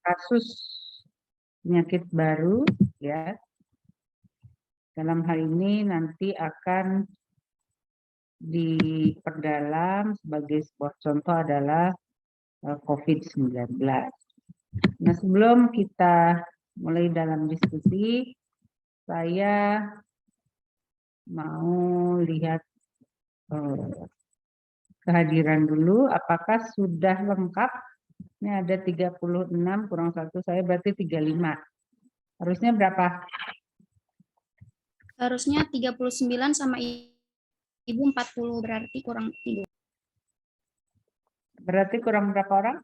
kasus penyakit baru ya. Dalam hal ini nanti akan diperdalam sebagai sebuah contoh adalah COVID-19. Nah, sebelum kita mulai dalam diskusi, saya mau lihat kehadiran dulu, apakah sudah lengkap? Ini ada 36 kurang 1, saya berarti 35. Harusnya berapa? Harusnya 39 sama Ibu 40, berarti kurang 3. Berarti kurang berapa orang?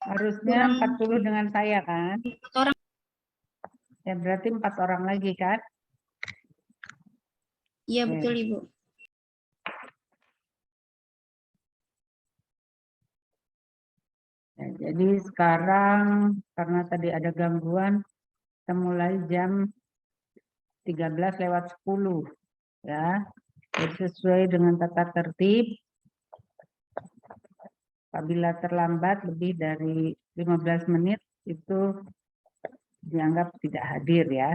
Harusnya 40 dengan saya kan? 4 orang. Ya berarti 4 orang lagi kan? Iya, betul Ibu. Ya, jadi sekarang karena tadi ada gangguan, kita mulai jam 13:10 ya. Jadi sesuai dengan tata tertib. Apabila terlambat lebih dari 15 menit itu dianggap tidak hadir ya.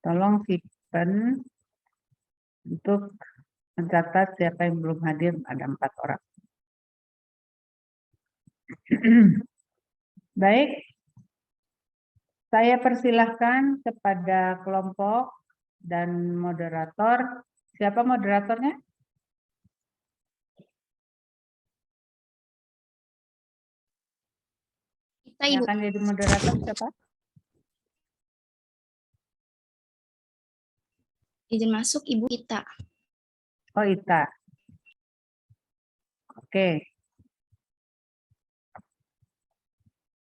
Tolong simpan untuk mencatat siapa yang belum hadir, ada 4 orang. Baik, saya persilahkan kepada kelompok dan moderator. Siapa moderatornya? Kita Yang Ibu. akan jadi moderator siapa? Izin masuk Ibu Ita. Oh, Ita. Oke.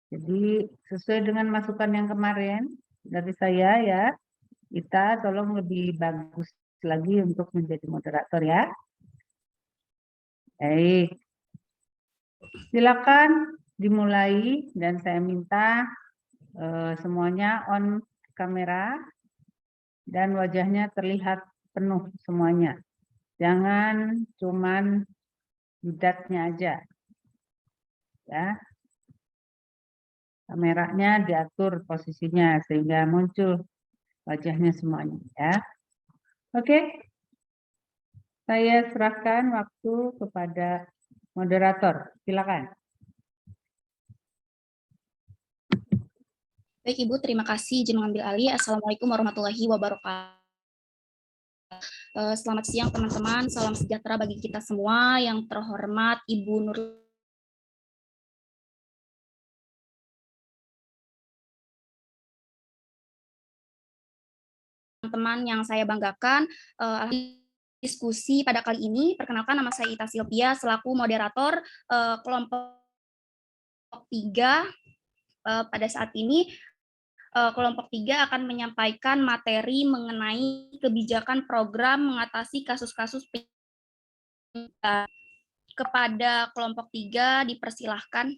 Jadi sesuai dengan masukan yang kemarin dari saya ya, Ita tolong lebih bagus lagi untuk menjadi moderator ya. Baik. Silakan dimulai dan saya minta semuanya on kamera dan wajahnya terlihat penuh semuanya. Jangan cuman jidatnya aja. Ya. Kameranya diatur posisinya sehingga muncul wajahnya semuanya ya. Oke. Saya serahkan waktu kepada moderator. Silakan. Baik Ibu, terima kasih. Izin mengambil alih. Assalamualaikum warahmatullahi wabarakatuh. Selamat siang teman-teman. Salam sejahtera bagi kita semua. Yang terhormat Ibu Nur teman-teman yang saya banggakan, diskusi pada kali ini. Perkenalkan, nama saya Ita Silvia selaku moderator kelompok 3. Pada saat ini kelompok 3 akan menyampaikan materi mengenai kebijakan program mengatasi kasus-kasus kepada kelompok 3 dipersilahkan.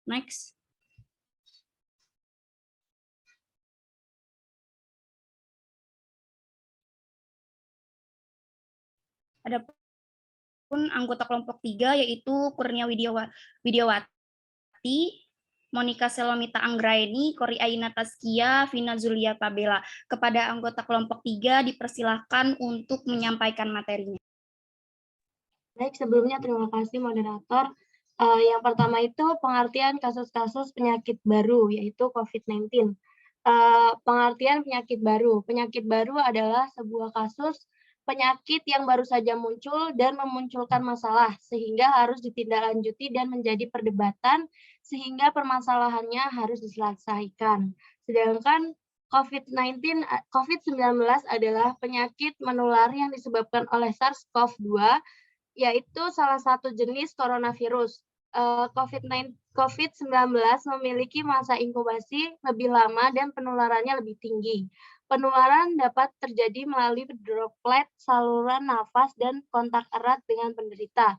Next. Adapun anggota kelompok 3 yaitu Kurnia Widiawati, Monica Selomita Anggraeni, Kori Aina Taskia, Vina Zulia Tabela. Kepada anggota kelompok 3 dipersilahkan untuk menyampaikan materinya. Baik, sebelumnya terima kasih moderator. Yang pertama itu pengertian kasus-kasus penyakit baru, yaitu COVID-19. Pengertian penyakit baru. Penyakit baru adalah sebuah kasus penyakit yang baru saja muncul dan memunculkan masalah, sehingga harus ditindaklanjuti dan menjadi perdebatan, sehingga permasalahannya harus diselesaikan. Sedangkan COVID-19 adalah penyakit menular yang disebabkan oleh SARS-CoV-2, yaitu salah satu jenis coronavirus. COVID-19 memiliki masa inkubasi lebih lama dan penularannya lebih tinggi. Penularan dapat terjadi melalui droplet, saluran nafas, dan kontak erat dengan penderita.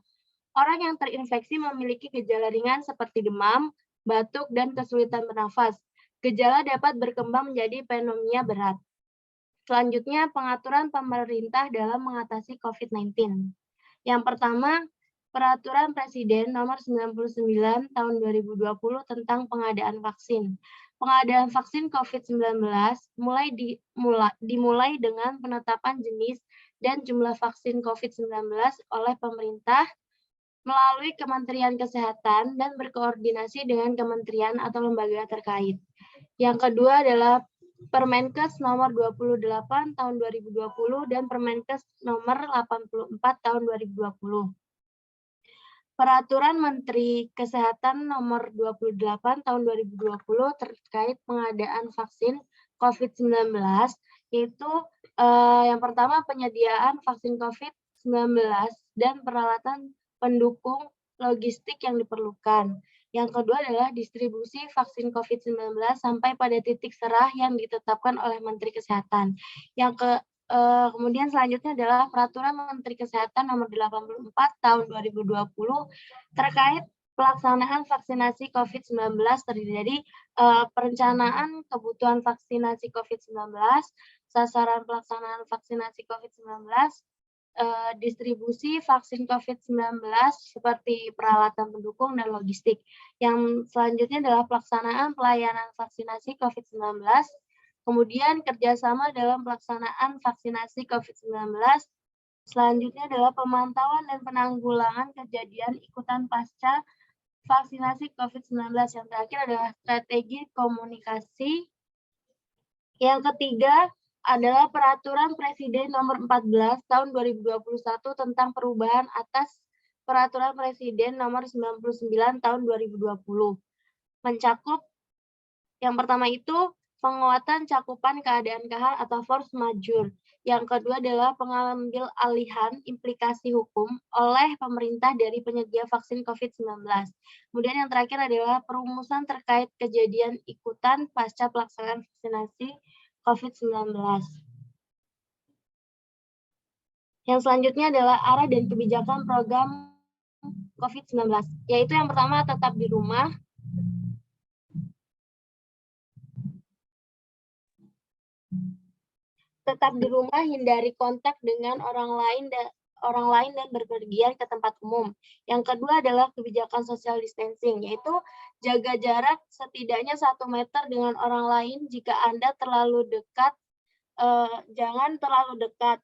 Orang yang terinfeksi memiliki gejala ringan seperti demam, batuk, dan kesulitan bernafas. Gejala dapat berkembang menjadi pneumonia berat. Selanjutnya, pengaturan pemerintah dalam mengatasi COVID-19. Yang pertama, Peraturan Presiden Nomor 99 Tahun 2020 tentang pengadaan vaksin. Pengadaan vaksin COVID-19 dimulai dengan penetapan jenis dan jumlah vaksin COVID-19 oleh pemerintah melalui Kementerian Kesehatan dan berkoordinasi dengan kementerian atau lembaga terkait. Yang kedua adalah Permenkes nomor 28 tahun 2020 dan Permenkes nomor 84 tahun 2020. Peraturan Menteri Kesehatan nomor 28 tahun 2020 terkait pengadaan vaksin COVID-19, yaitu yang pertama penyediaan vaksin COVID-19 dan peralatan pendukung logistik yang diperlukan. Yang kedua adalah distribusi vaksin COVID-19 sampai pada titik serah yang ditetapkan oleh Menteri Kesehatan. Kemudian selanjutnya adalah Peraturan Menteri Kesehatan Nomor 84 Tahun 2020 terkait pelaksanaan vaksinasi COVID-19 terdiri dari perencanaan kebutuhan vaksinasi COVID-19, sasaran pelaksanaan vaksinasi COVID-19, distribusi vaksin COVID-19 seperti peralatan pendukung dan logistik. Yang selanjutnya adalah pelaksanaan pelayanan vaksinasi COVID-19, kemudian kerjasama dalam pelaksanaan vaksinasi COVID-19. Selanjutnya adalah pemantauan dan penanggulangan kejadian ikutan pasca vaksinasi COVID-19. Yang terakhir adalah strategi komunikasi. Yang ketiga adalah Peraturan Presiden Nomor 14 Tahun 2021 tentang perubahan atas Peraturan Presiden Nomor 99 Tahun 2020. Mencakup yang pertama itu penguatan cakupan keadaan kahar atau force majeure. Yang kedua adalah pengambil alihan implikasi hukum oleh pemerintah dari penyedia vaksin COVID-19. Kemudian yang terakhir adalah perumusan terkait kejadian ikutan pasca pelaksanaan vaksinasi COVID-19. Yang selanjutnya adalah arah dan kebijakan program COVID-19, yaitu yang pertama tetap di rumah, hindari kontak dengan orang lain dan berpergian ke tempat umum. Yang kedua adalah kebijakan social distancing, yaitu jaga jarak setidaknya 1 meter dengan orang lain. Jika Anda terlalu dekat, jangan terlalu dekat.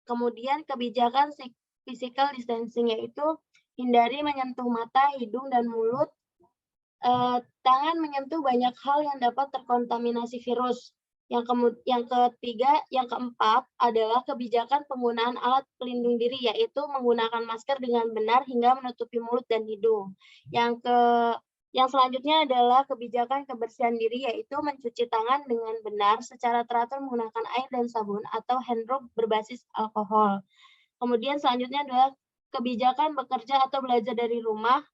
Kemudian kebijakan physical distancing, yaitu hindari menyentuh mata, hidung, dan mulut. Tangan menyentuh banyak hal yang dapat terkontaminasi virus. Yang keempat adalah kebijakan penggunaan alat pelindung diri, yaitu menggunakan masker dengan benar hingga menutupi mulut dan hidung. Yang selanjutnya adalah kebijakan kebersihan diri, yaitu mencuci tangan dengan benar secara teratur menggunakan air dan sabun atau hand rub berbasis alkohol. Kemudian selanjutnya adalah kebijakan bekerja atau belajar dari rumah,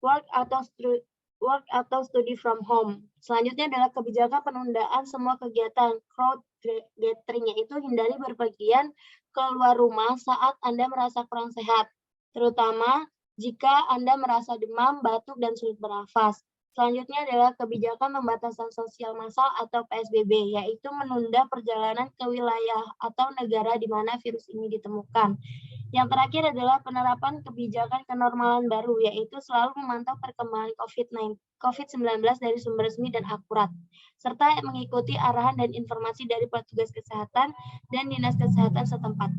work atau study from home. Selanjutnya adalah kebijakan penundaan semua kegiatan crowd gathering, yaitu hindari berpergian keluar rumah saat Anda merasa kurang sehat, terutama jika Anda merasa demam, batuk, dan sulit bernafas. Selanjutnya adalah kebijakan pembatasan sosial massal atau PSBB, yaitu menunda perjalanan ke wilayah atau negara di mana virus ini ditemukan. Yang terakhir adalah penerapan kebijakan kenormalan baru, yaitu selalu memantau perkembangan COVID-19 dari sumber resmi dan akurat, serta mengikuti arahan dan informasi dari petugas kesehatan dan dinas kesehatan setempat.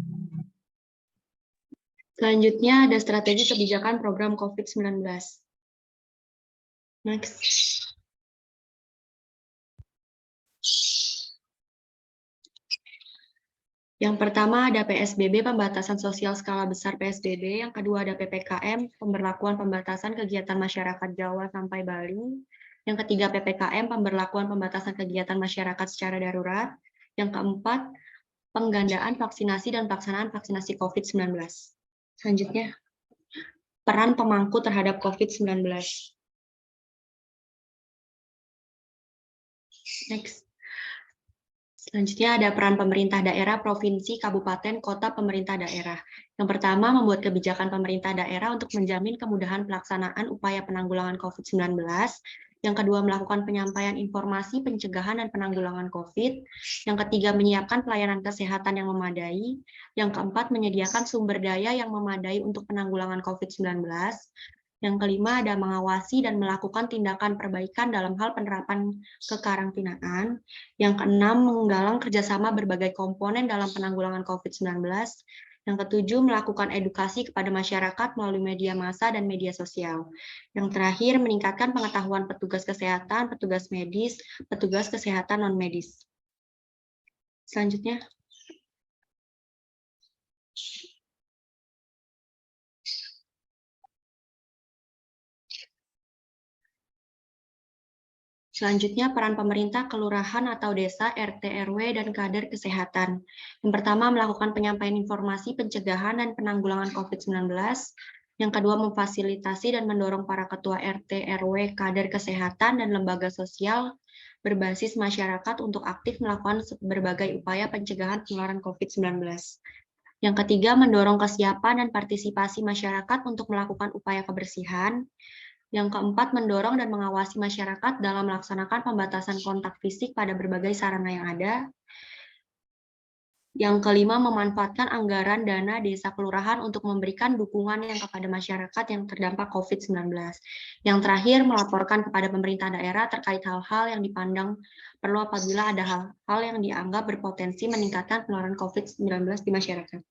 Selanjutnya ada strategi kebijakan program COVID-19. Next. Yang pertama ada PSBB, pembatasan sosial skala besar PSBB. Yang kedua ada PPKM, pemberlakuan pembatasan kegiatan masyarakat Jawa sampai Bali. Yang ketiga PPKM, pemberlakuan pembatasan kegiatan masyarakat secara darurat. Yang keempat, penggandaan vaksinasi dan pelaksanaan vaksinasi COVID-19. Selanjutnya, peran pemangku terhadap COVID-19. Next. Selanjutnya ada peran pemerintah daerah, provinsi, kabupaten, kota, pemerintah daerah. Yang pertama, membuat kebijakan pemerintah daerah untuk menjamin kemudahan pelaksanaan upaya penanggulangan COVID-19. Yang kedua, melakukan penyampaian informasi, pencegahan, dan penanggulangan COVID. Yang ketiga, menyiapkan pelayanan kesehatan yang memadai. Yang keempat, menyediakan sumber daya yang memadai untuk penanggulangan COVID-19. Yang kelima, ada mengawasi dan melakukan tindakan perbaikan dalam hal penerapan kekarantinaan. Yang keenam, menggalang kerjasama berbagai komponen dalam penanggulangan COVID-19. Yang ketujuh, melakukan edukasi kepada masyarakat melalui media massa dan media sosial. Yang terakhir, meningkatkan pengetahuan petugas kesehatan, petugas medis, petugas kesehatan non-medis. Selanjutnya. Selanjutnya, peran pemerintah, kelurahan atau desa, RT, RW, dan kader kesehatan. Yang pertama, melakukan penyampaian informasi, pencegahan, dan penanggulangan COVID-19. Yang kedua, memfasilitasi dan mendorong para ketua RT, RW, kader kesehatan, dan lembaga sosial berbasis masyarakat untuk aktif melakukan berbagai upaya pencegahan penularan COVID-19. Yang ketiga, mendorong kesiapan dan partisipasi masyarakat untuk melakukan upaya kebersihan. Yang keempat, mendorong dan mengawasi masyarakat dalam melaksanakan pembatasan kontak fisik pada berbagai sarana yang ada. Yang kelima, memanfaatkan anggaran dana desa kelurahan untuk memberikan dukungan yang kepada masyarakat yang terdampak COVID-19. Yang terakhir, melaporkan kepada pemerintah daerah terkait hal-hal yang dipandang perlu apabila ada hal-hal yang dianggap berpotensi meningkatkan penularan COVID-19 di masyarakat.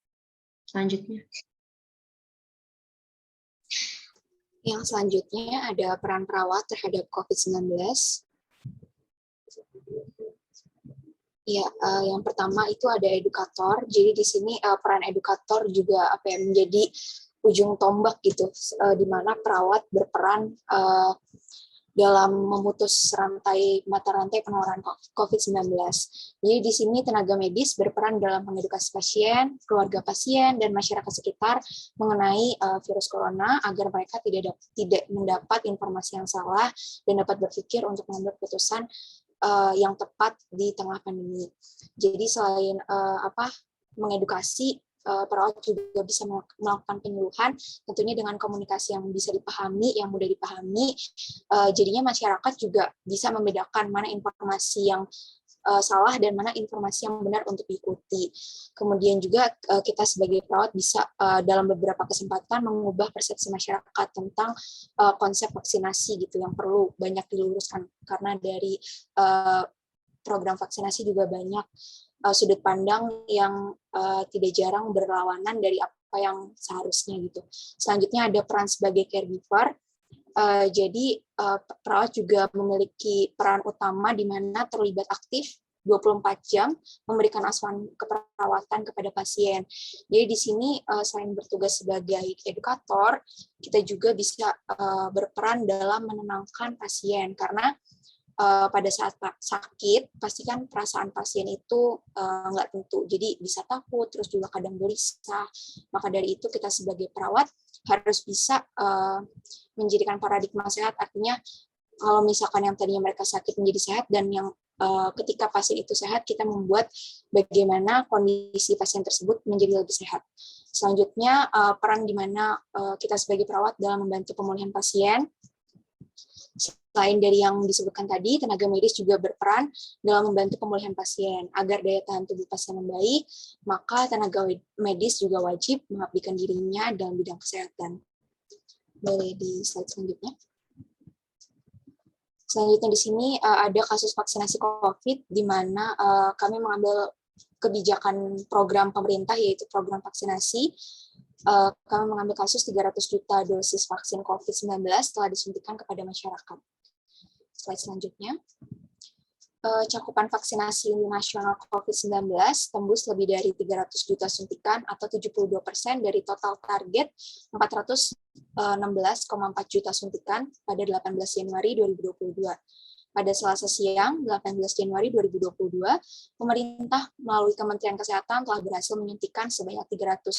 Selanjutnya. Yang selanjutnya ada peran perawat terhadap COVID-19. Ya, yang pertama itu ada edukator. Jadi di sini peran edukator juga menjadi ujung tombak gitu, di mana perawat berperan dalam memutus mata rantai penularan COVID-19. Jadi di sini tenaga medis berperan dalam mengedukasi pasien, keluarga pasien, dan masyarakat sekitar mengenai virus corona agar mereka tidak mendapat informasi yang salah dan dapat berpikir untuk mengambil keputusan yang tepat di tengah pandemi. Jadi selain mengedukasi, perawat juga bisa melakukan penyuluhan, tentunya dengan komunikasi yang bisa dipahami, yang mudah dipahami. Jadinya masyarakat juga bisa membedakan mana informasi yang salah dan mana informasi yang benar untuk diikuti. Kemudian juga kita sebagai perawat bisa dalam beberapa kesempatan mengubah persepsi masyarakat tentang konsep vaksinasi gitu yang perlu banyak diluruskan, karena dari program vaksinasi juga banyak sudut pandang yang tidak jarang berlawanan dari apa yang seharusnya gitu. Selanjutnya ada peran sebagai caregiver. Jadi perawat juga memiliki peran utama di mana terlibat aktif 24 jam memberikan asuhan keperawatan kepada pasien. Jadi di sini selain bertugas sebagai edukator, kita juga bisa berperan dalam menenangkan pasien, karena pada saat sakit, pasti kan perasaan pasien itu nggak tentu. Jadi bisa takut, terus juga kadang gelisah. Maka dari itu kita sebagai perawat harus bisa menjadikan paradigma sehat. Artinya kalau misalkan yang tadinya mereka sakit menjadi sehat, dan yang ketika pasien itu sehat, kita membuat bagaimana kondisi pasien tersebut menjadi lebih sehat. Selanjutnya, peran di mana kita sebagai perawat dalam membantu pemulihan pasien. Selain dari yang disebutkan tadi, tenaga medis juga berperan dalam membantu pemulihan pasien. Agar daya tahan tubuh pasien membaik, maka tenaga medis juga wajib mengabdikan dirinya dalam bidang kesehatan. Boleh di slide selanjutnya. Selanjutnya di sini ada kasus vaksinasi COVID, di mana kami mengambil kebijakan program pemerintah, yaitu program vaksinasi. Kami mengambil kasus 300 juta dosis vaksin COVID-19 telah disuntikan kepada masyarakat. Slide selanjutnya. Cakupan vaksinasi nasional COVID-19 tembus lebih dari 300 juta suntikan atau 72% dari total target 416,4 juta suntikan pada 18 Januari 2022. Pada Selasa siang, 18 Januari 2022, pemerintah melalui Kementerian Kesehatan telah berhasil menyuntikkan sebanyak 300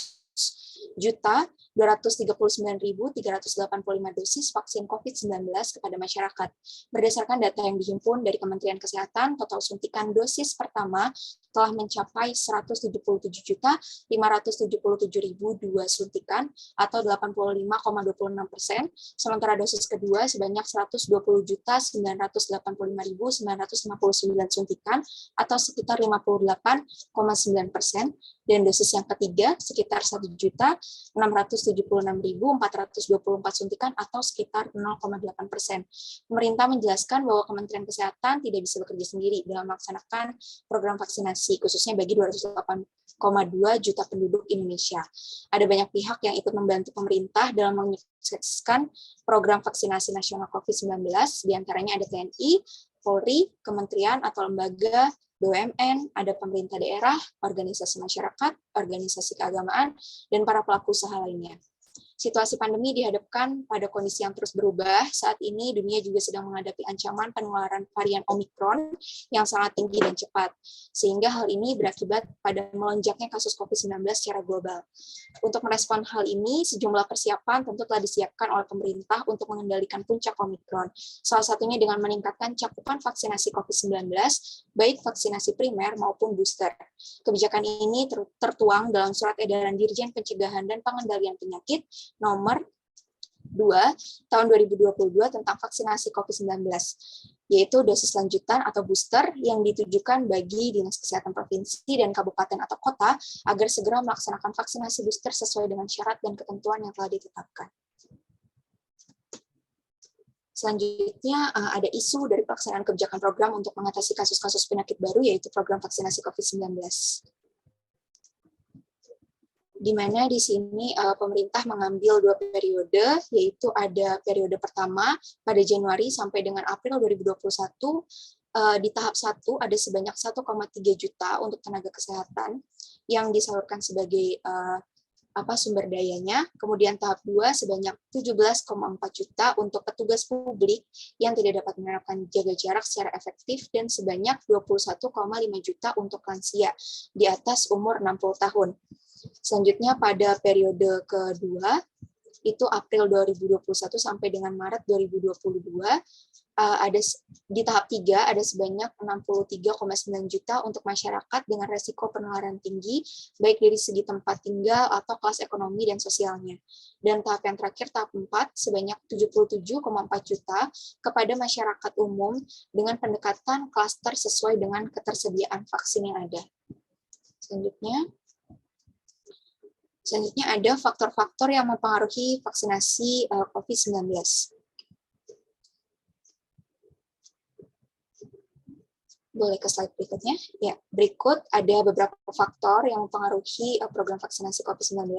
dosis vaksin COVID-19 kepada masyarakat. Berdasarkan data yang dihimpun dari Kementerian Kesehatan, total suntikan dosis pertama telah mencapai 177.577.002 suntikan atau 85,26%, sementara dosis kedua sebanyak 120.985.959 suntikan atau sekitar 58,9%, dan dosis yang ketiga sekitar 1.676.424 suntikan atau sekitar 0,8%. Pemerintah menjelaskan bahwa Kementerian Kesehatan tidak bisa bekerja sendiri dalam melaksanakan program vaksinasi, khususnya bagi 208,2 juta penduduk Indonesia. Ada banyak pihak yang ikut membantu pemerintah dalam menyukseskan program vaksinasi nasional COVID-19, diantaranya ada TNI, Polri, kementerian atau lembaga, BUMN, ada pemerintah daerah, organisasi masyarakat, organisasi keagamaan, dan para pelaku usaha lainnya. Situasi pandemi dihadapkan pada kondisi yang terus berubah. Saat ini dunia juga sedang menghadapi ancaman penularan varian Omikron yang sangat tinggi dan cepat, sehingga hal ini berakibat pada melonjaknya kasus COVID-19 secara global. Untuk merespon hal ini, sejumlah persiapan tentu telah disiapkan oleh pemerintah untuk mengendalikan puncak Omikron. Salah satunya dengan meningkatkan cakupan vaksinasi COVID-19, baik vaksinasi primer maupun booster. Kebijakan ini tertuang dalam Surat Edaran Dirjen Pencegahan dan Pengendalian Penyakit nomor 2 tahun 2022 tentang vaksinasi COVID-19, yaitu dosis lanjutan atau booster yang ditujukan bagi Dinas Kesehatan Provinsi dan Kabupaten atau Kota agar segera melaksanakan vaksinasi booster sesuai dengan syarat dan ketentuan yang telah ditetapkan. Selanjutnya, ada isu dari pelaksanaan kebijakan program untuk mengatasi kasus-kasus penyakit baru, yaitu program vaksinasi COVID-19. Di mana di sini pemerintah mengambil 2 periode, yaitu ada periode pertama pada Januari sampai dengan April 2021, di tahap 1 ada sebanyak 1,3 juta untuk tenaga kesehatan yang disalurkan sebagai sumber dayanya, kemudian tahap 2 sebanyak 17,4 juta untuk petugas publik yang tidak dapat menerapkan jaga jarak secara efektif, dan sebanyak 21,5 juta untuk lansia di atas umur 60 tahun. Selanjutnya pada periode kedua, itu April 2021 sampai dengan Maret 2022, ada di tahap 3 ada sebanyak 63,9 juta untuk masyarakat dengan resiko penularan tinggi, baik dari segi tempat tinggal atau kelas ekonomi dan sosialnya. Dan tahap yang terakhir, tahap 4, sebanyak 77,4 juta kepada masyarakat umum dengan pendekatan klaster sesuai dengan ketersediaan vaksin yang ada. Selanjutnya ada faktor-faktor yang mempengaruhi vaksinasi COVID-19. Boleh ke slide berikutnya. Ya, berikut ada beberapa faktor yang mempengaruhi program vaksinasi COVID-19.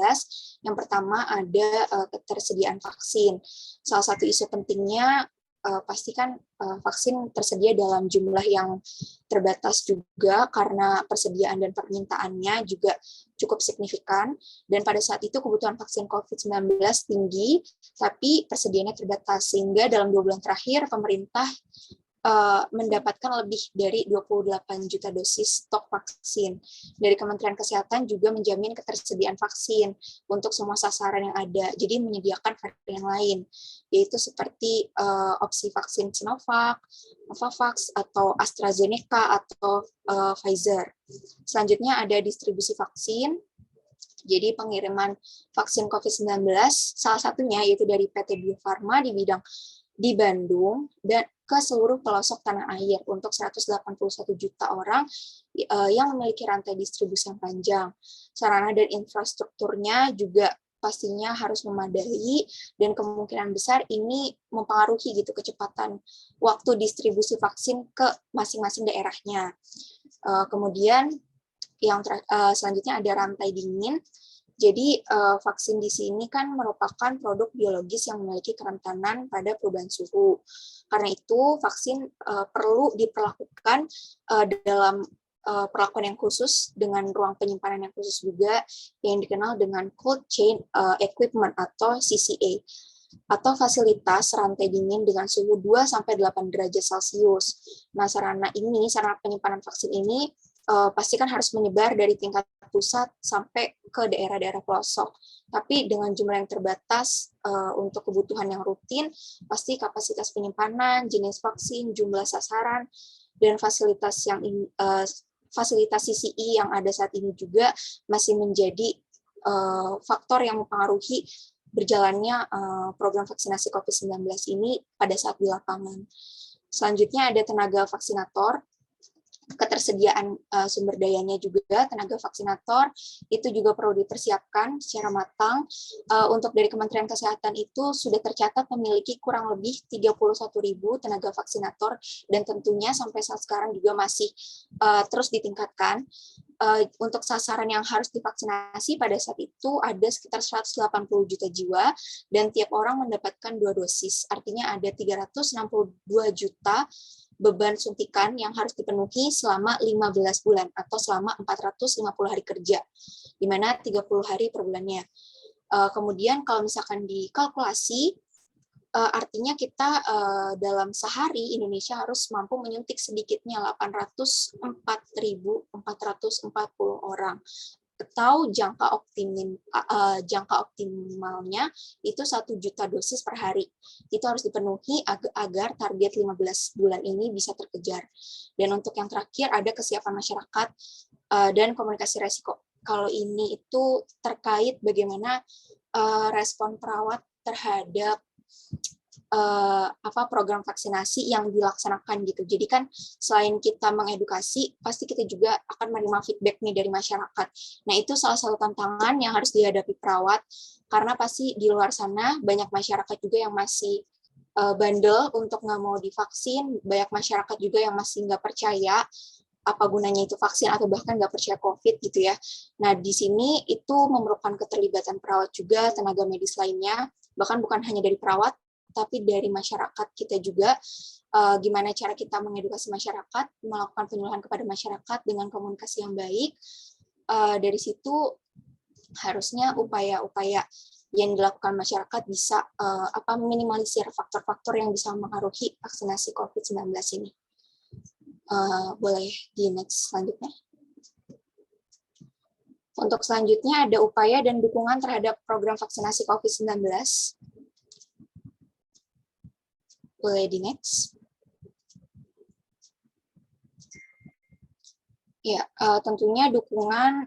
Yang pertama ada ketersediaan vaksin. Salah satu isu pentingnya pastikan vaksin tersedia dalam jumlah yang terbatas juga, karena persediaan dan permintaannya juga cukup signifikan, dan pada saat itu kebutuhan vaksin COVID-19 tinggi, tapi persediaannya terbatas, sehingga dalam 2 bulan terakhir pemerintah mendapatkan lebih dari 28 juta dosis stok vaksin. Dari Kementerian Kesehatan juga menjamin ketersediaan vaksin untuk semua sasaran yang ada, jadi menyediakan varian lain, yaitu seperti opsi vaksin Sinovac, Novavax, atau AstraZeneca, atau Pfizer. Selanjutnya ada distribusi vaksin. Jadi pengiriman vaksin COVID-19, salah satunya yaitu dari PT Bio Farma di Bandung dan ke seluruh pelosok tanah air untuk 181 juta orang yang memiliki rantai distribusi yang panjang. Sarana dan infrastrukturnya juga pastinya harus memadai, dan kemungkinan besar ini mempengaruhi gitu kecepatan waktu distribusi vaksin ke masing-masing daerahnya. Kemudian yang selanjutnya ada rantai dingin. Jadi vaksin di sini kan merupakan produk biologis yang memiliki kerentanan pada perubahan suhu. Karena itu vaksin perlu diperlakukan dalam perlakuan yang khusus dengan ruang penyimpanan yang khusus juga, yang dikenal dengan cold chain equipment atau CCA, atau fasilitas rantai dingin dengan suhu 2-8 derajat Celcius. Nah, sarana penyimpanan vaksin ini pasti kan harus menyebar dari tingkat pusat sampai ke daerah-daerah pelosok. Tapi dengan jumlah yang terbatas untuk kebutuhan yang rutin, pasti kapasitas penyimpanan, jenis vaksin, jumlah sasaran, dan fasilitas fasilitas CCI yang ada saat ini juga masih menjadi faktor yang mempengaruhi berjalannya program vaksinasi COVID-19 ini pada saat di lapangan. Selanjutnya ada tenaga vaksinator. Ketersediaan sumber dayanya juga, tenaga vaksinator itu juga perlu dipersiapkan secara matang. Untuk dari Kementerian Kesehatan itu sudah tercatat memiliki kurang lebih 31.000 tenaga vaksinator, dan tentunya sampai saat sekarang juga masih terus ditingkatkan. Untuk sasaran yang harus divaksinasi pada saat itu ada sekitar 180 juta jiwa, dan tiap orang mendapatkan 2 dosis. Artinya ada 362 juta beban suntikan yang harus dipenuhi selama 15 bulan atau selama 450 hari kerja, di mana 30 hari per bulannya. Kemudian kalau misalkan dikalkulasi, artinya kita dalam sehari Indonesia harus mampu menyuntik sedikitnya 804.440 orang, atau jangka optimalnya itu 1 juta dosis per hari. Itu harus dipenuhi agar target 15 bulan ini bisa terkejar. Dan untuk yang terakhir ada kesiapan masyarakat dan komunikasi resiko. Kalau ini itu terkait bagaimana respon perawat terhadap program vaksinasi yang dilaksanakan gitu. Jadi kan selain kita mengedukasi, pasti kita juga akan menerima feedback nih dari masyarakat. Nah, itu salah satu tantangan yang harus dihadapi perawat, karena pasti di luar sana banyak masyarakat juga yang masih bandel untuk nggak mau divaksin, banyak masyarakat juga yang masih nggak percaya apa gunanya itu vaksin, atau bahkan nggak percaya COVID gitu ya. Nah, di sini itu memerlukan keterlibatan perawat juga, tenaga medis lainnya, bahkan bukan hanya dari perawat, tapi dari masyarakat kita juga, gimana cara kita mengedukasi masyarakat, melakukan penyuluhan kepada masyarakat dengan komunikasi yang baik. Dari situ harusnya upaya-upaya yang dilakukan masyarakat bisa minimalisir faktor-faktor yang bisa mempengaruhi vaksinasi COVID-19 ini. Boleh di next selanjutnya. Untuk selanjutnya ada upaya dan dukungan terhadap program vaksinasi COVID-19. Boleh di next. Ya, tentunya dukungan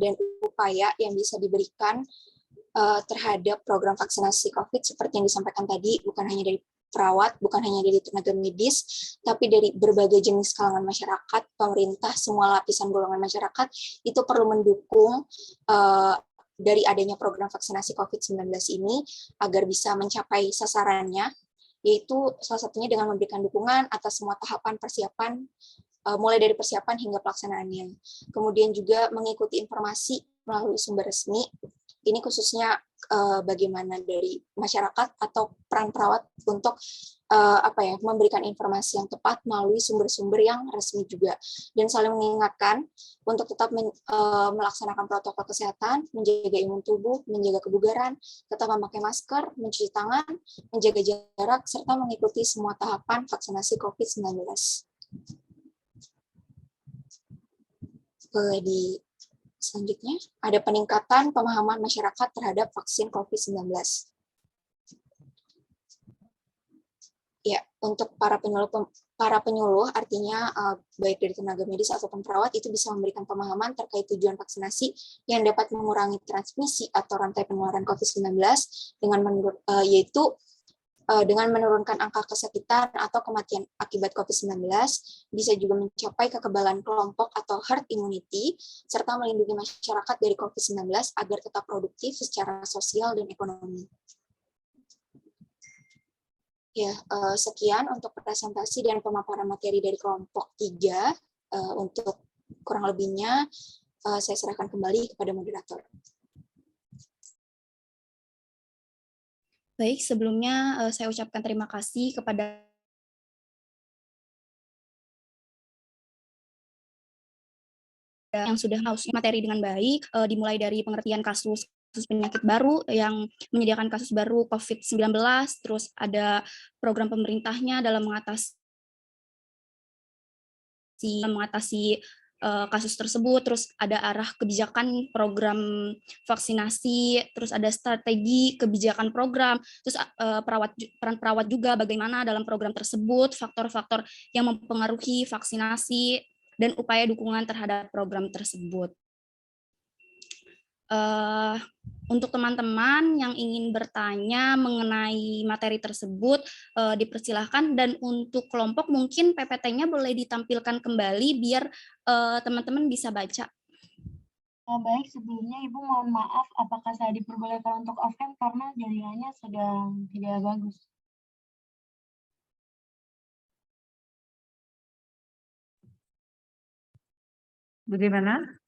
dan upaya yang bisa diberikan terhadap program vaksinasi COVID seperti yang disampaikan tadi, bukan hanya dari perawat, bukan hanya dari tenaga medis, tapi dari berbagai jenis kalangan masyarakat, pemerintah, semua lapisan golongan masyarakat, itu perlu mendukung dari adanya program vaksinasi COVID-19 ini agar bisa mencapai sasarannya, yaitu salah satunya dengan memberikan dukungan atas semua tahapan persiapan, mulai dari persiapan hingga pelaksanaannya. Kemudian juga mengikuti informasi melalui sumber resmi, ini khususnya bagaimana dari masyarakat atau peran perawat untuk memberikan informasi yang tepat melalui sumber-sumber yang resmi juga, dan saling mengingatkan untuk tetap melaksanakan protokol kesehatan, menjaga imun tubuh, menjaga kebugaran, tetap memakai masker, mencuci tangan, menjaga jarak, serta mengikuti semua tahapan vaksinasi COVID-19. Di selanjutnya, ada peningkatan pemahaman masyarakat terhadap vaksin COVID-19. Ya, untuk para penyuluh artinya baik dari tenaga medis ataupun perawat itu bisa memberikan pemahaman terkait tujuan vaksinasi yang dapat mengurangi transmisi atau rantai penularan COVID-19 dengan menurunkan angka kesakitan atau kematian akibat COVID-19, bisa juga mencapai kekebalan kelompok atau herd immunity, serta melindungi masyarakat dari COVID-19 agar tetap produktif secara sosial dan ekonomi. Ya, sekian untuk presentasi dan pemaparan materi dari kelompok 3. Untuk kurang lebihnya, saya serahkan kembali kepada moderator. Baik, sebelumnya saya ucapkan terima kasih kepada yang sudah materi dengan baik, dimulai dari pengertian kasus penyakit baru yang menyediakan kasus baru COVID-19, terus ada program pemerintahnya dalam mengatasi kasus tersebut, terus ada arah kebijakan program vaksinasi, terus ada strategi kebijakan program, terus peran perawat juga bagaimana dalam program tersebut, faktor-faktor yang mempengaruhi vaksinasi, dan upaya dukungan terhadap program tersebut. Untuk teman-teman yang ingin bertanya mengenai materi tersebut, dipersilahkan, dan untuk kelompok mungkin PPT-nya boleh ditampilkan kembali biar teman-teman bisa baca. Baik, sebelumnya Ibu mohon maaf apakah saya diperbolehkan untuk off-cam karena jaringannya sedang tidak bagus. Bagaimana?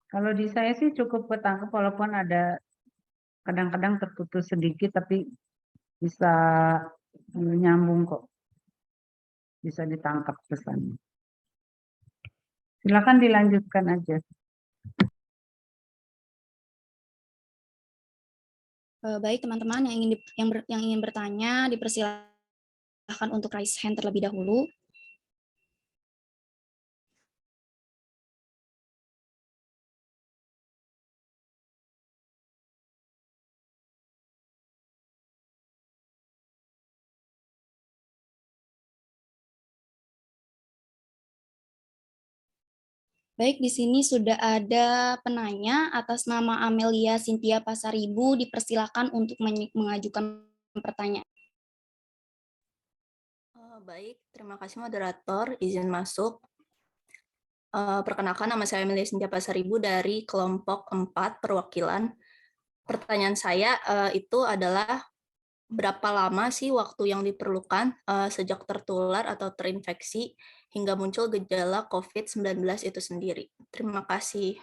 Kalau di saya sih cukup ketangkep walaupun ada kadang-kadang terputus sedikit tapi bisa nyambung kok. Bisa ditangkap pesannya. Silakan dilanjutkan aja. Baik teman-teman yang ingin bertanya dipersilahkan untuk raise hand terlebih dahulu. Baik, di sini sudah ada penanya atas nama Amelia Cynthia Pasaribu, dipersilakan untuk mengajukan pertanyaan. Baik, terima kasih moderator, izin masuk. Perkenalkan, nama saya Amelia Cynthia Pasaribu dari kelompok 4 perwakilan. Pertanyaan saya itu adalah berapa lama sih waktu yang diperlukan sejak tertular atau terinfeksi hingga muncul gejala COVID-19 itu sendiri? Terima kasih.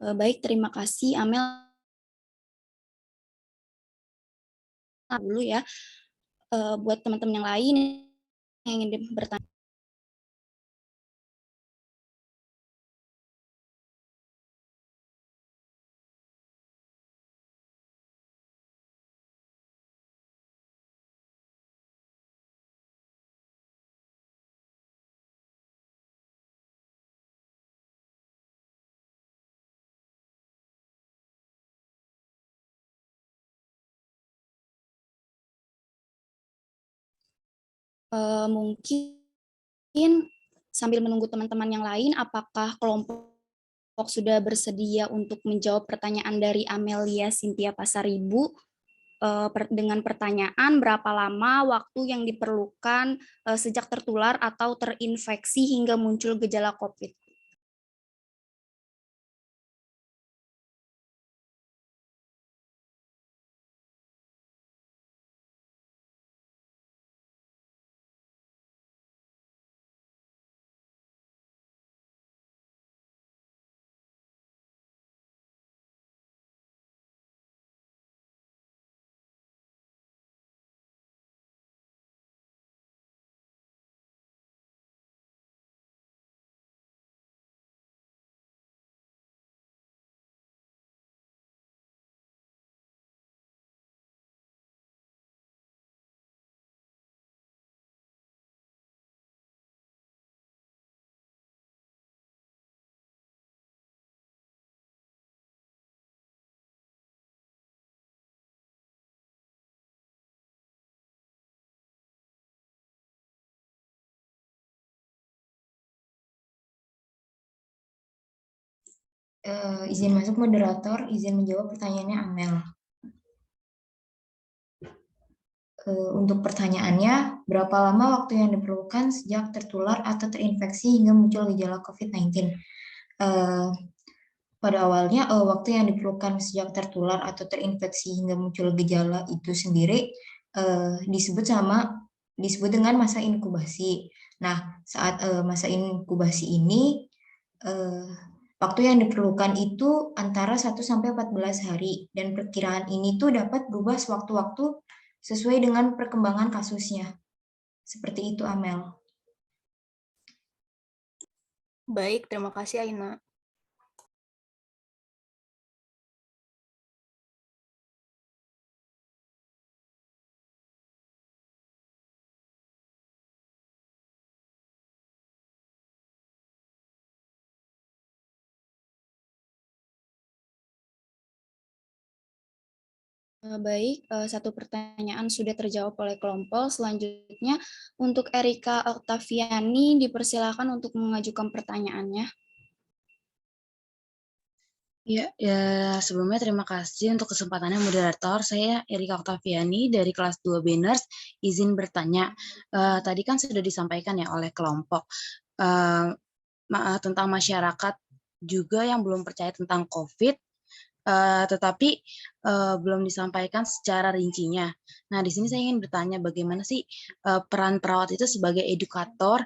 Baik, terima kasih Amel. Dulu ya, buat teman-teman yang lain yang ingin bertanya. Mungkin sambil menunggu teman-teman yang lain, apakah kelompok sudah bersedia untuk menjawab pertanyaan dari Amelia Cynthia Pasaribu dengan pertanyaan berapa lama waktu yang diperlukan sejak tertular atau terinfeksi hingga muncul gejala COVID? Izin masuk moderator, izin menjawab pertanyaannya Amel. Untuk pertanyaannya, berapa lama waktu yang diperlukan sejak tertular atau terinfeksi hingga muncul gejala COVID-19? Pada awalnya, waktu yang diperlukan sejak tertular atau terinfeksi hingga muncul gejala itu sendiri disebut dengan masa inkubasi. Nah, saat masa inkubasi ini Waktu yang diperlukan itu antara 1-14 hari, dan perkiraan ini tuh dapat berubah sewaktu-waktu sesuai dengan perkembangan kasusnya. Seperti itu, Amel. Baik, terima kasih Aina. Baik, satu pertanyaan sudah terjawab oleh kelompok. Selanjutnya, untuk Erika Oktaviani, dipersilakan untuk mengajukan pertanyaannya. Ya, sebelumnya terima kasih untuk kesempatannya moderator. Saya Erika Oktaviani dari kelas 2 Banners, izin bertanya. Tadi kan sudah disampaikan ya oleh kelompok tentang masyarakat juga yang belum percaya tentang COVID, tetapi belum disampaikan secara rincinya. Nah, di sini saya ingin bertanya bagaimana sih peran perawat itu sebagai edukator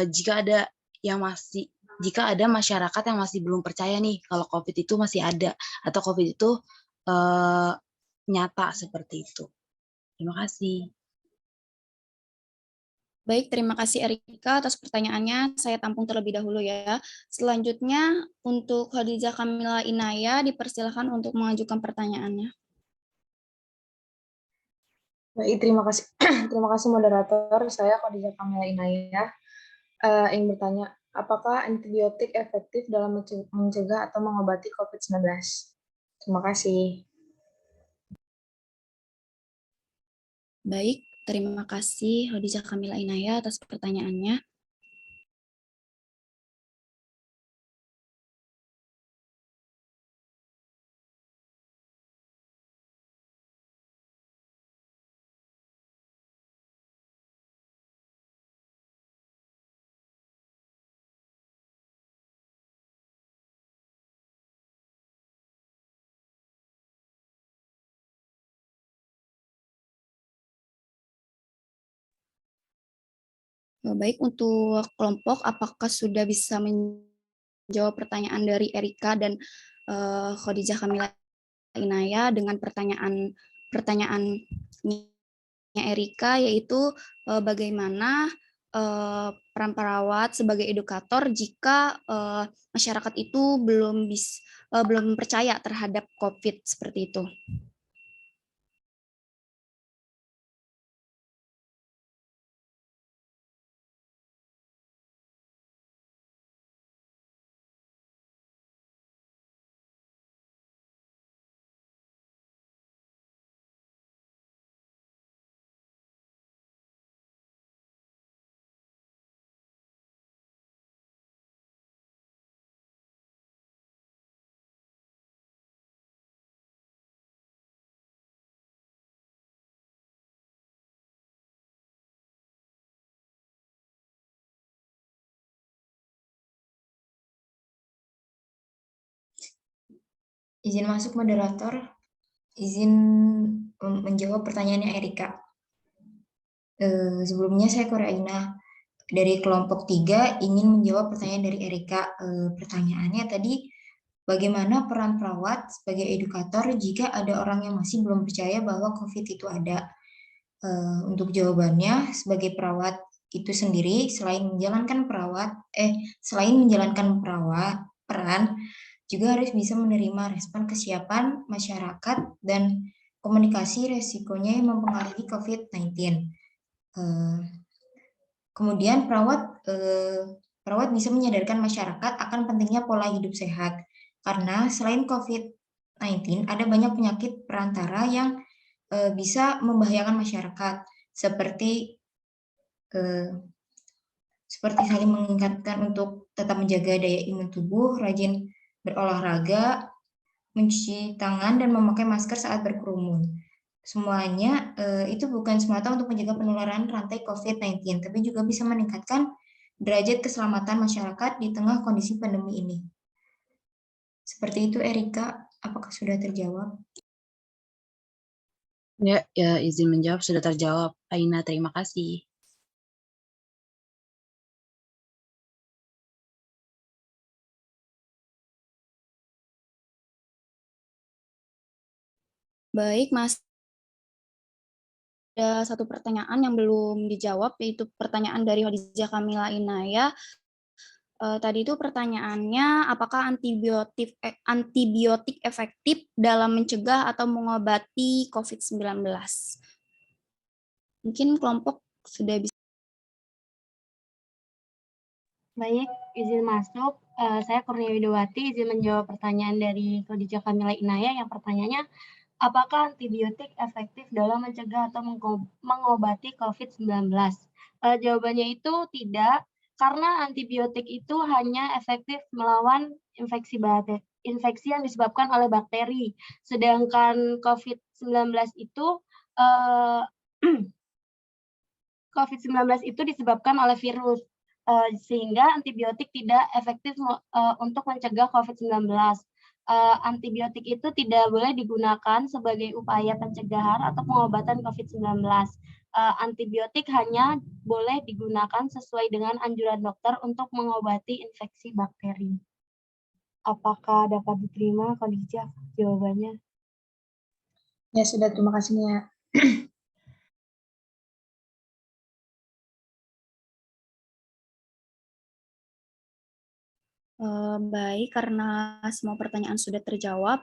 jika ada masyarakat yang masih belum percaya nih kalau COVID itu masih ada atau COVID itu nyata seperti itu. Terima kasih. Baik, terima kasih Erika atas pertanyaannya. Saya tampung terlebih dahulu ya. Selanjutnya, untuk Khadijah Kamila Inaya, dipersilakan untuk mengajukan pertanyaannya. Baik, terima kasih. Terima kasih moderator. Saya Khadijah Kamila Inayah ingin bertanya, apakah antibiotik efektif dalam mencegah atau mengobati COVID-19? Terima kasih. Baik, terima kasih Khadijah Kamila Inaya atas pertanyaannya. Baik, untuk kelompok, apakah sudah bisa menjawab pertanyaan dari Erika dan Khadijah Kamila Inaya dengan pertanyaannya Erika, yaitu bagaimana peran perawat sebagai edukator jika masyarakat itu belum percaya terhadap COVID seperti itu. Izin masuk moderator, izin menjawab pertanyaannya Erika. Sebelumnya saya Koraina dari kelompok 3 ingin menjawab pertanyaan dari Erika. Pertanyaannya tadi, bagaimana peran perawat sebagai edukator jika ada orang yang masih belum percaya bahwa COVID itu ada? Untuk jawabannya, sebagai perawat itu sendiri selain menjalankan peran, juga harus bisa menerima respon kesiapan masyarakat dan komunikasi resikonya yang mempengaruhi COVID-19. Kemudian perawat bisa menyadarkan masyarakat akan pentingnya pola hidup sehat, karena selain COVID-19 ada banyak penyakit perantara yang bisa membahayakan masyarakat, seperti saling mengingatkan untuk tetap menjaga daya imun tubuh, rajin berolahraga, mencuci tangan, dan memakai masker saat berkerumun. Semuanya itu bukan semata untuk menjaga penularan rantai COVID-19, tapi juga bisa meningkatkan derajat keselamatan masyarakat di tengah kondisi pandemi ini. Seperti itu, Erika. Apakah sudah terjawab? Ya, izin menjawab sudah terjawab. Aina, terima kasih. Baik, Mas. Ada satu pertanyaan yang belum dijawab, yaitu pertanyaan dari Khadijah Kamila Inaya. Tadi itu pertanyaannya, apakah antibiotik efektif dalam mencegah atau mengobati COVID-19? Mungkin kelompok sudah bisa. Baik, izin masuk. Saya Kurnia Widowati, izin menjawab pertanyaan dari Khadijah Kamila Inaya yang pertanyaannya, apakah antibiotik efektif dalam mencegah atau mengobati COVID-19? Jawabannya itu tidak, karena antibiotik itu hanya efektif melawan infeksi yang disebabkan oleh bakteri. Sedangkan COVID-19 itu COVID-19 itu disebabkan oleh virus, sehingga antibiotik tidak efektif untuk mencegah COVID-19. Antibiotik itu tidak boleh digunakan sebagai upaya pencegahan atau pengobatan COVID-19. Antibiotik hanya boleh digunakan sesuai dengan anjuran dokter untuk mengobati infeksi bakteri. Apakah dapat diterima, Khadijah, jawabannya? Ya sudah, terima kasih Nia. Baik, karena semua pertanyaan sudah terjawab,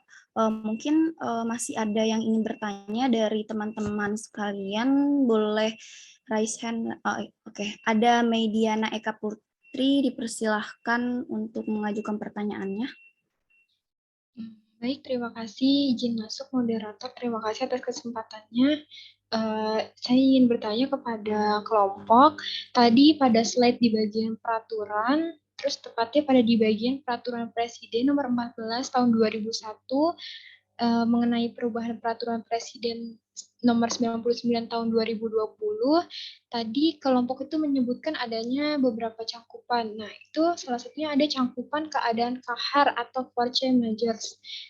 mungkin masih ada yang ingin bertanya dari teman-teman sekalian, boleh raise hand. Oke. Ada Mediana Eka Putri, dipersilahkan untuk mengajukan pertanyaannya. Baik, terima kasih. Izin masuk moderator, terima kasih atas kesempatannya. Saya ingin bertanya kepada kelompok, tadi pada slide di bagian peraturan, terus tepatnya pada di bagian peraturan Presiden nomor 14 tahun 2001 mengenai perubahan peraturan Presiden nomor 99 tahun 2020, tadi kelompok itu menyebutkan adanya beberapa cangkupan. Nah, itu salah satunya ada cangkupan keadaan kahar atau force majeure.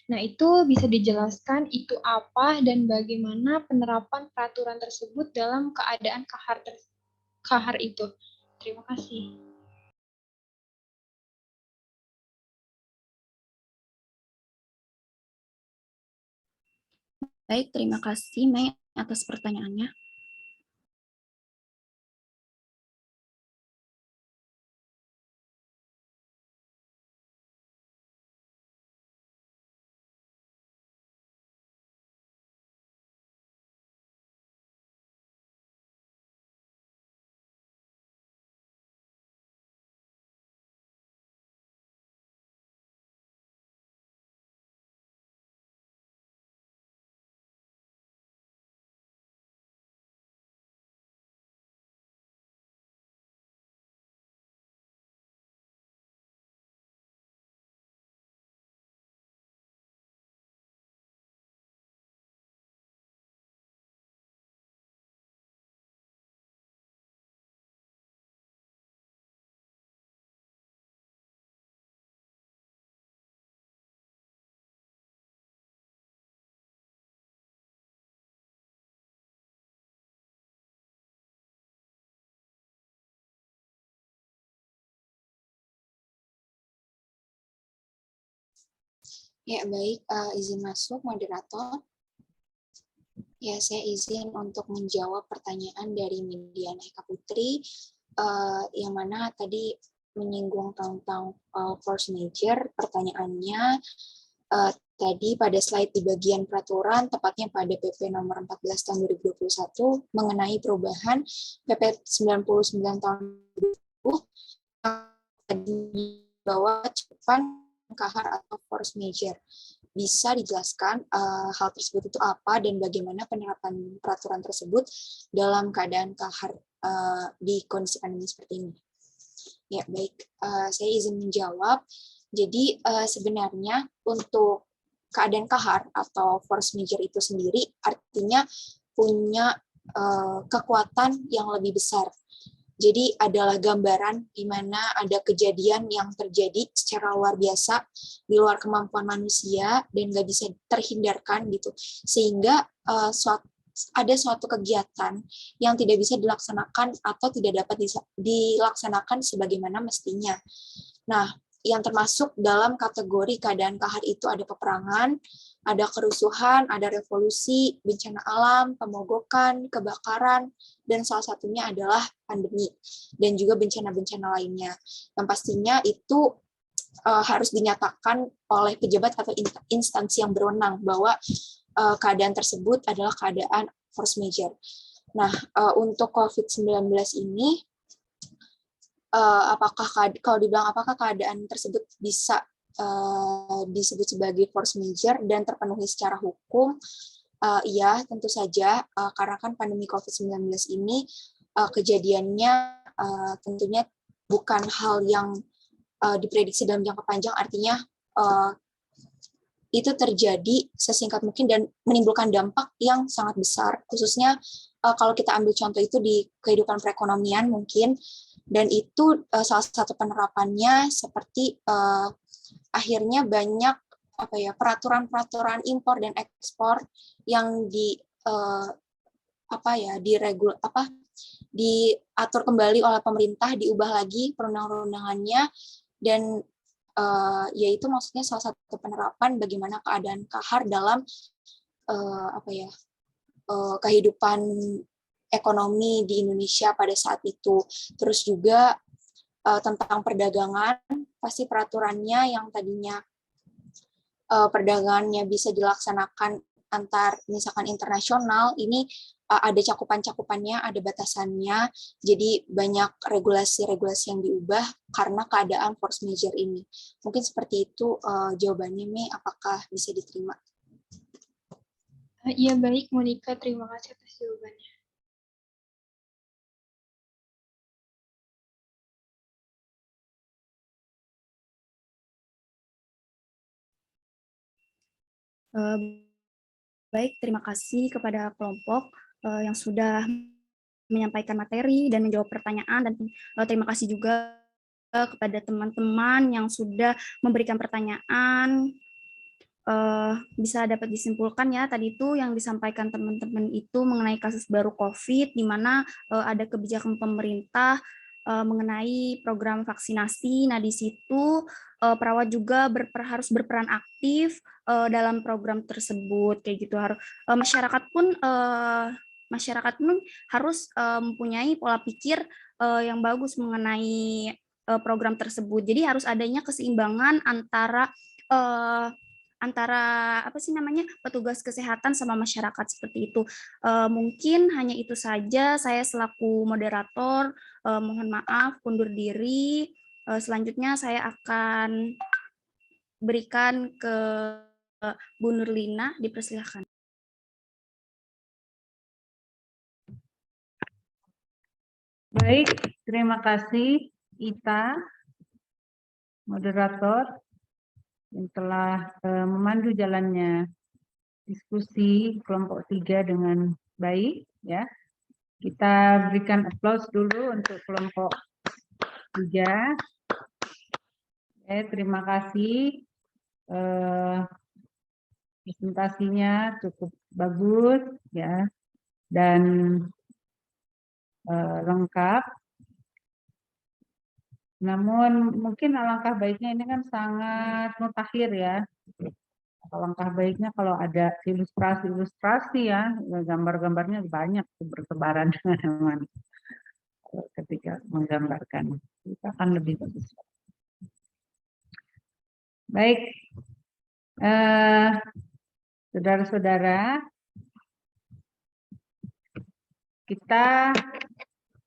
Nah, itu bisa dijelaskan itu apa dan bagaimana penerapan peraturan tersebut dalam keadaan kahar itu. Terima kasih. Baik, terima kasih Mei atas pertanyaannya. Ya, baik. Izin masuk, moderator. Ya, saya izin untuk menjawab pertanyaan dari Mediana Eka Putri, yang mana tadi menyinggung tentang force majeure. Pertanyaannya, tadi pada slide di bagian peraturan, tepatnya pada PP nomor 14 tahun 2021, mengenai perubahan PP 99 tahun 2020, tadi bahwa cakupan kahar atau force majeure. Bisa dijelaskan hal tersebut itu apa dan bagaimana penerapan peraturan tersebut dalam keadaan kahar di kondisi pandemi seperti ini? Ya, baik. Saya izin menjawab. Jadi sebenarnya untuk keadaan kahar atau force majeure itu sendiri artinya punya kekuatan yang lebih besar. Jadi adalah gambaran di mana ada kejadian yang terjadi secara luar biasa, di luar kemampuan manusia, dan nggak bisa terhindarkan gitu. Sehingga ada suatu kegiatan yang tidak bisa dilaksanakan atau tidak dapat dilaksanakan sebagaimana mestinya. Nah, yang termasuk dalam kategori keadaan kahar itu ada peperangan, ada kerusuhan, ada revolusi, bencana alam, pemogokan, kebakaran, dan salah satunya adalah pandemi, dan juga bencana-bencana lainnya. Yang pastinya itu harus dinyatakan oleh pejabat atau instansi yang berwenang bahwa keadaan tersebut adalah keadaan force majeure. Nah, untuk COVID-19 ini, kalau dibilang apakah keadaan tersebut bisa disebut sebagai force majeure dan terpenuhi secara hukum? Iya, tentu saja, karena kan pandemi COVID-19 ini kejadiannya tentunya bukan hal yang diprediksi dalam jangka panjang, artinya itu terjadi sesingkat mungkin dan menimbulkan dampak yang sangat besar, khususnya kalau kita ambil contoh itu di kehidupan perekonomian mungkin, dan itu salah satu penerapannya seperti akhirnya banyak peraturan-peraturan impor dan ekspor yang diatur kembali oleh pemerintah, diubah lagi perundang-undangannya, dan yaitu maksudnya salah satu penerapan bagaimana keadaan kahar dalam kehidupan ekonomi di Indonesia pada saat itu. Terus juga tentang perdagangan, pasti peraturannya yang tadinya perdagangannya bisa dilaksanakan antar misalkan internasional, ini ada cakupan-cakupannya, ada batasannya, jadi banyak regulasi-regulasi yang diubah karena keadaan force majeure ini. Mungkin seperti itu jawabannya, Mei, apakah bisa diterima? Iya, baik Monica, terima kasih atas jawabannya. Baik, terima kasih kepada kelompok yang sudah menyampaikan materi dan menjawab pertanyaan, dan terima kasih juga kepada teman-teman yang sudah memberikan pertanyaan. Bisa dapat disimpulkan ya, tadi itu yang disampaikan teman-teman itu mengenai kasus baru COVID, di mana ada kebijakan pemerintah mengenai program vaksinasi. Nah, di situ perawat juga harus berperan aktif dalam program tersebut, kayak gitu. Masyarakat pun harus mempunyai pola pikir yang bagus mengenai program tersebut. Jadi harus adanya keseimbangan antara petugas kesehatan sama masyarakat, seperti itu. Mungkin hanya itu saja, saya selaku moderator mohon maaf, undur diri. Selanjutnya saya akan berikan ke Bu Nurlina, dipersilakan. Baik, terima kasih Ita, moderator, yang telah memandu jalannya diskusi kelompok 3 dengan baik, ya. Kita berikan aplaus dulu untuk kelompok 3. Terima kasih. Presentasinya cukup bagus, ya, dan lengkap. Namun mungkin alangkah baiknya, ini kan sangat mutakhir ya. Alangkah baiknya kalau ada ilustrasi ya, gambar-gambarnya banyak bertebaran ketika menggambarkan, itu akan lebih bagus. Baik, saudara-saudara, kita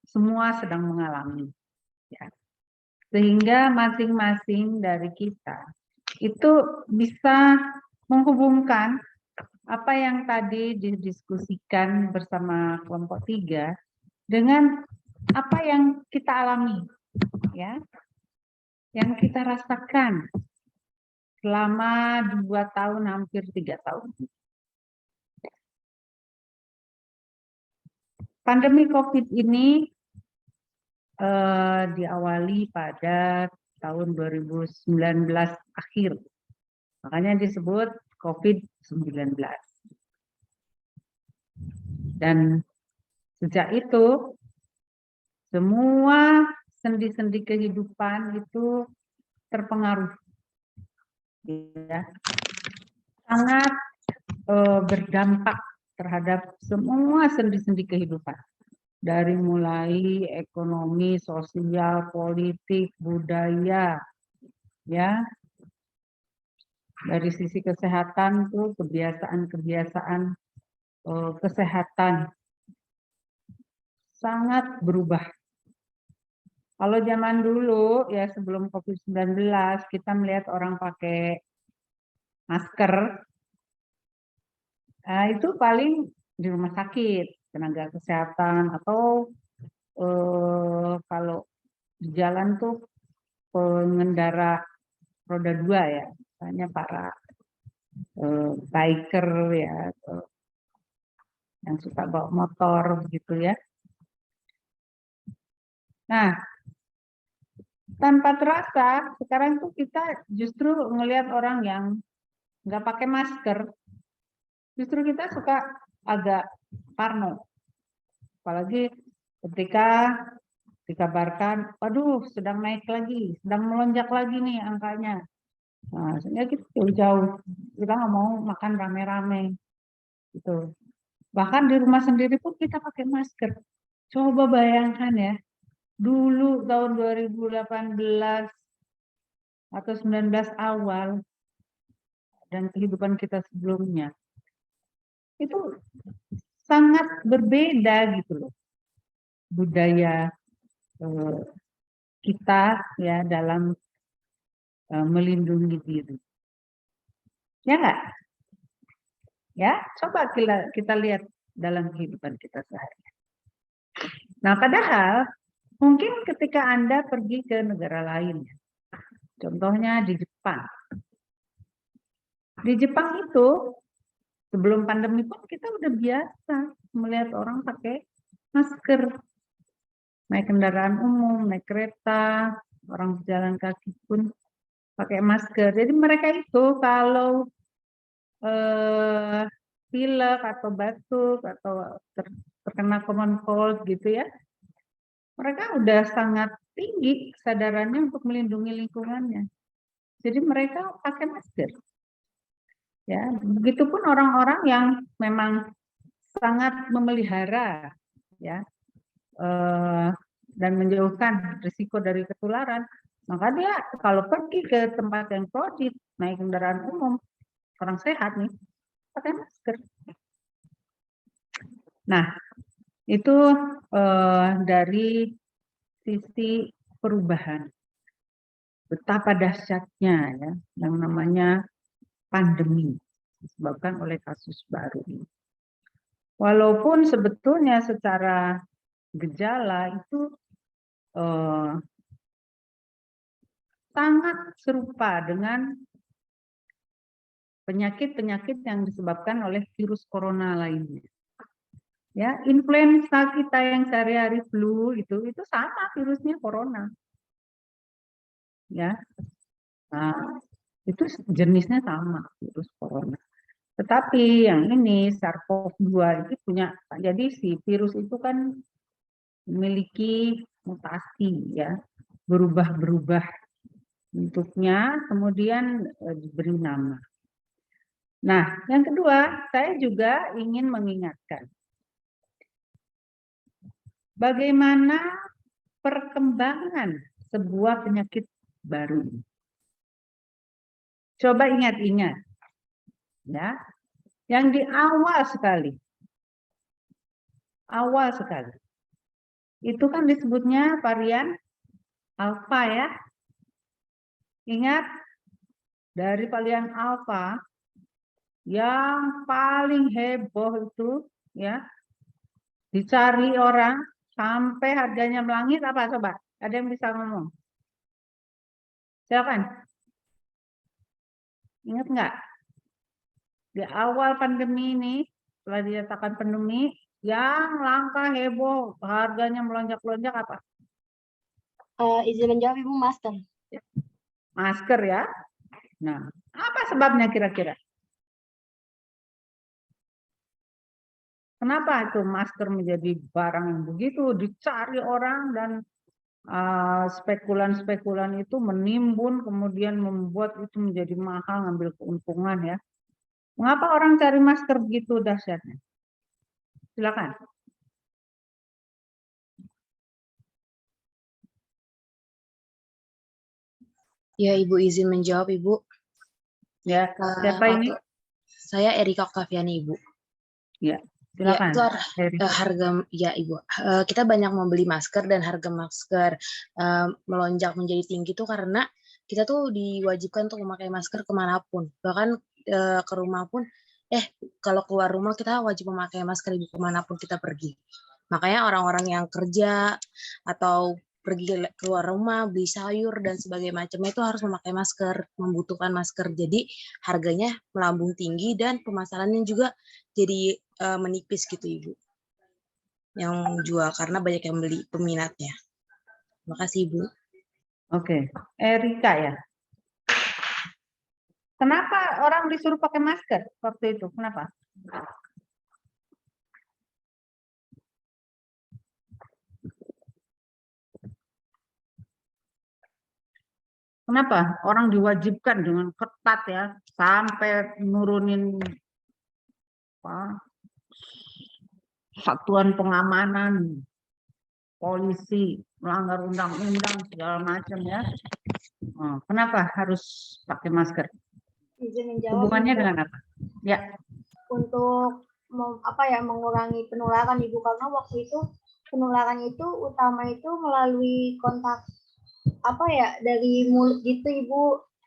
semua sedang mengalami, ya. Sehingga masing-masing dari kita itu bisa menghubungkan apa yang tadi didiskusikan bersama kelompok 3 dengan apa yang kita alami, ya, yang kita rasakan selama 2 tahun, hampir 3 tahun. Pandemi COVID ini diawali pada tahun 2019 akhir. Makanya disebut COVID-19. Dan sejak itu, semua sendi-sendi kehidupan itu terpengaruh. Ya. Sangat berdampak terhadap semua sendi-sendi kehidupan. Dari mulai ekonomi, sosial, politik, budaya, ya. Dari sisi kesehatan tuh kebiasaan-kebiasaan kesehatan sangat berubah. Kalau zaman dulu ya sebelum COVID-19 kita melihat orang pakai masker, itu paling di rumah sakit, tenaga kesehatan, atau kalau di jalan tuh pengendara roda 2 ya, misalnya para biker ya, yang suka bawa motor gitu ya. Nah, tanpa terasa sekarang tuh kita justru ngelihat orang yang nggak pakai masker, justru kita suka agak parno. Apalagi ketika dikabarkan, waduh sedang naik lagi, sedang melonjak lagi nih angkanya. Nah, sehingga kita jauh-jauh, kita nggak mau makan rame-rame. Gitu. Bahkan di rumah sendiri pun kita pakai masker. Coba bayangkan ya, dulu tahun 2018 atau 19 awal, dan kehidupan kita sebelumnya, itu sangat berbeda gitu loh. Budaya kita ya dalam melindungi diri. Ya nggak? Ya, coba kita lihat dalam kehidupan kita sehari-hari. Nah, padahal mungkin ketika Anda pergi ke negara lain, contohnya di Jepang. Di Jepang itu sebelum pandemi pun kita udah biasa melihat orang pakai masker. Naik kendaraan umum, naik kereta, orang berjalan kaki pun pakai masker. Jadi mereka itu kalau pilek atau batuk atau terkena common cold gitu ya, mereka udah sangat tinggi kesadarannya untuk melindungi lingkungannya. Jadi mereka pakai masker. Ya, begitupun orang-orang yang memang sangat memelihara ya dan menjauhkan risiko dari ketularan, maka dia kalau pergi ke tempat yang crowded, naik kendaraan umum, orang sehat nih, pakai masker. Nah, itu dari sisi perubahan. Betapa dahsyatnya ya yang namanya pandemi disebabkan oleh kasus baru ini. Walaupun sebetulnya secara gejala itu sangat serupa dengan penyakit-penyakit yang disebabkan oleh virus corona lainnya. Ya, influenza kita yang sehari-hari flu itu sama virusnya corona. Ya. Nah, itu jenisnya sama virus corona. Tetapi yang ini SARS-CoV-2 itu punya, jadi si virus itu kan memiliki mutasi ya, berubah-berubah bentuknya, kemudian diberi nama. Nah, yang kedua, saya juga ingin mengingatkan bagaimana perkembangan sebuah penyakit baru. Coba ingat-ingat, ya, yang di awal sekali, itu kan disebutnya varian alfa ya. Ingat, dari varian alfa yang paling heboh itu ya, dicari orang sampai harganya melangit apa coba? Ada yang bisa ngomong? Silakan. Ingat nggak? Di awal pandemi ini, setelah dinyatakan pandemi, yang langka heboh, harganya melonjak-lonjak apa? Izin menjawab Ibu, masker. Masker ya. Nah, apa sebabnya kira-kira? Kenapa itu masker menjadi barang yang begitu dicari orang dan spekulan-spekulan itu menimbun kemudian membuat itu menjadi mahal, ngambil keuntungan ya. Mengapa orang cari masker begitu dahsyatnya? Silakan. Ya, Ibu izin menjawab, Ibu. Ya, siapa ini? Saya Erika Oktaviani, Ibu. Ya, Ya, silakan. itu Erika. harga, ya Ibu, kita banyak membeli masker dan harga masker melonjak menjadi tinggi itu karena kita tuh diwajibkan untuk memakai masker kemanapun. Bahkan ke rumah pun, kalau keluar rumah kita wajib memakai masker Ibu kemanapun kita pergi. Makanya orang-orang yang kerja atau pergi keluar rumah, beli sayur dan sebagainya macamnya itu harus memakai masker, membutuhkan masker. Jadi harganya melambung tinggi dan pemasarannya juga jadi menipis gitu Ibu. Yang jual karena banyak yang beli peminatnya. Terima kasih Ibu. Oke, Erika ya. Kenapa orang disuruh pakai masker waktu itu? Kenapa? Kenapa orang diwajibkan dengan ketat ya sampai nurunin satuan pengamanan, polisi, melanggar undang-undang segala macam ya. Kenapa harus pakai masker? Izin menjawab, Hubungannya Ibu. dengan apa? Ya. Untuk mengurangi penularan Ibu, karena waktu itu penularan itu utama itu melalui kontak dari mulut gitu Ibu,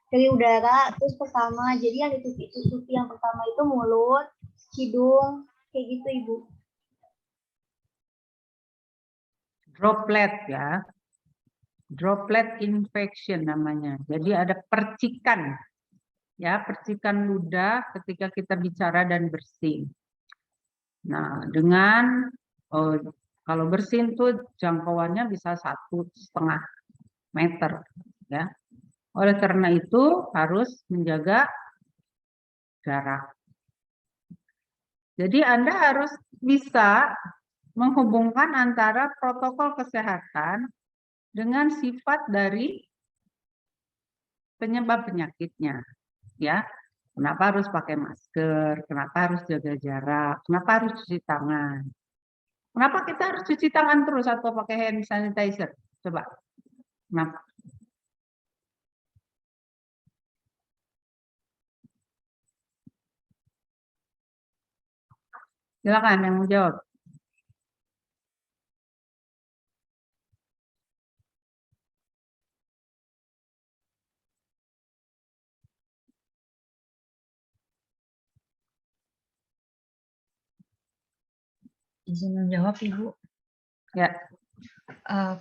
dari udara terus ke sana. Jadi yang ditutupi yang pertama itu mulut, hidung, kayak gitu Ibu. Droplet ya. Droplet infection namanya. Jadi ada percikan. Ya, percikan ludah ketika kita bicara dan bersin. Nah, kalau bersin tuh jangkauannya bisa 1,5 meter. Ya, oleh karena itu harus menjaga jarak. Jadi Anda harus bisa menghubungkan antara protokol kesehatan dengan sifat dari penyebab penyakitnya. Ya, kenapa harus pakai masker? Kenapa harus jaga jarak? Kenapa harus cuci tangan? Kenapa kita harus cuci tangan terus atau pakai hand sanitizer? Coba. Kenapa? Silakan yang menjawab. Izin menjawab, Ibu. Ya.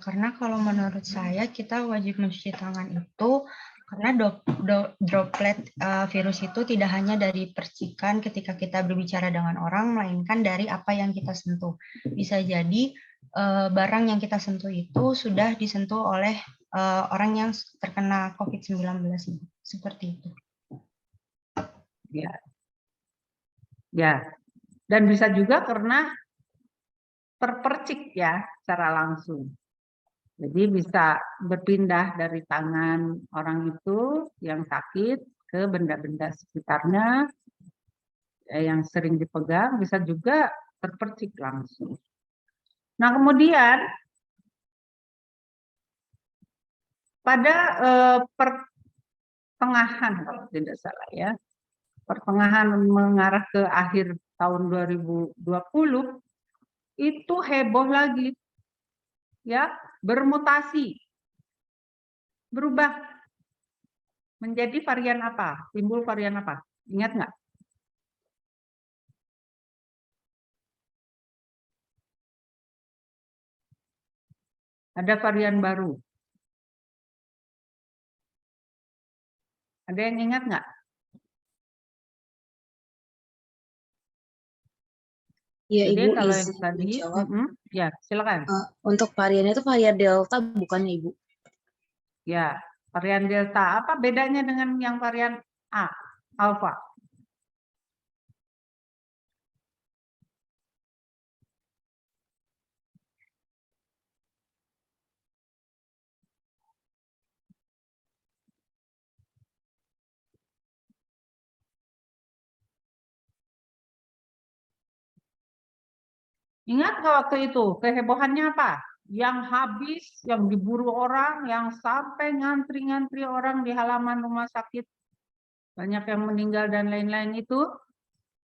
Karena kalau menurut saya kita wajib mencuci tangan itu karena droplet virus itu tidak hanya dari percikan ketika kita berbicara dengan orang, melainkan dari apa yang kita sentuh. Bisa jadi barang yang kita sentuh itu sudah disentuh oleh orang yang terkena COVID-19. Seperti itu. Ya. Ya. Dan bisa juga karena terpercik ya secara langsung. Jadi bisa berpindah dari tangan orang itu yang sakit ke benda-benda sekitarnya yang sering dipegang, bisa juga terpercik langsung. Nah, kemudian pada pertengahan, kalau tidak salah ya, pertengahan mengarah ke akhir tahun 2020, itu heboh lagi, ya, bermutasi, berubah menjadi varian apa? Timbul varian apa? Ingat nggak? Ada varian baru. Ada yang ingat nggak? Ya Jadi Ibu kalau yang izin tadi, menjawab. ya silakan. Untuk variannya itu varian Delta bukan ya Ibu? Ya, varian Delta. Apa bedanya dengan yang varian A, Alpha? Ingat nggak waktu itu kehebohannya apa? Yang habis, yang diburu orang, yang sampai ngantri-ngantri orang di halaman rumah sakit, banyak yang meninggal dan lain-lain itu,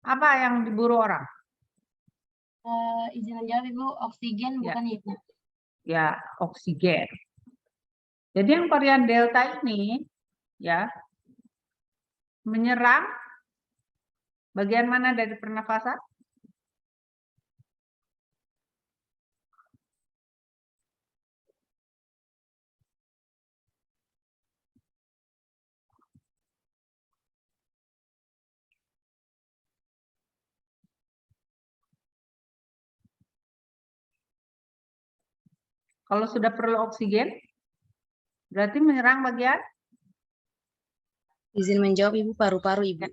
apa yang diburu orang? Izin menjawab Ibu, oksigen Ya. bukan Ibu? Ya, oksigen. Jadi yang varian Delta ini ya menyerang bagian mana dari pernafasan? Kalau sudah perlu oksigen, berarti menyerang bagian? Izin menjawab Ibu, paru-paru Ibu.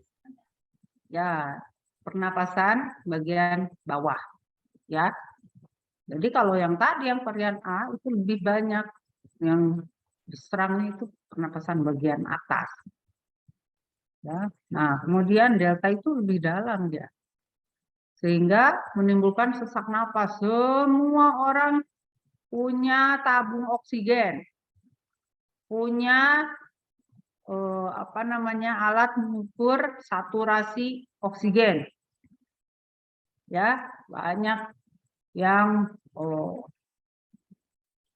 Ya, pernapasan bagian bawah. Ya. Jadi kalau yang tadi yang varian A itu lebih banyak yang diserang itu pernapasan bagian atas. Ya. Nah, kemudian delta itu lebih dalam dia. Sehingga menimbulkan sesak napas. Semua orang punya tabung oksigen. Punya apa namanya alat mengukur saturasi oksigen. Ya, banyak yang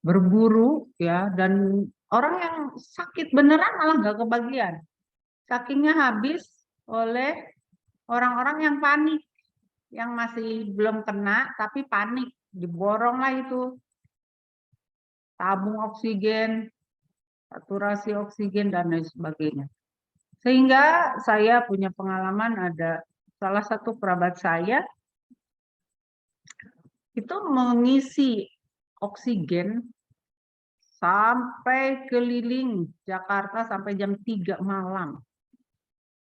berburu ya, dan orang yang sakit beneran malah nggak kebagian. Sakitnya habis oleh orang-orang yang panik, yang masih belum kena tapi panik, diborong lah itu tabung oksigen, saturasi oksigen dan lain sebagainya. Sehingga saya punya pengalaman, ada salah satu kerabat saya itu mengisi oksigen sampai keliling Jakarta sampai jam 3 malam.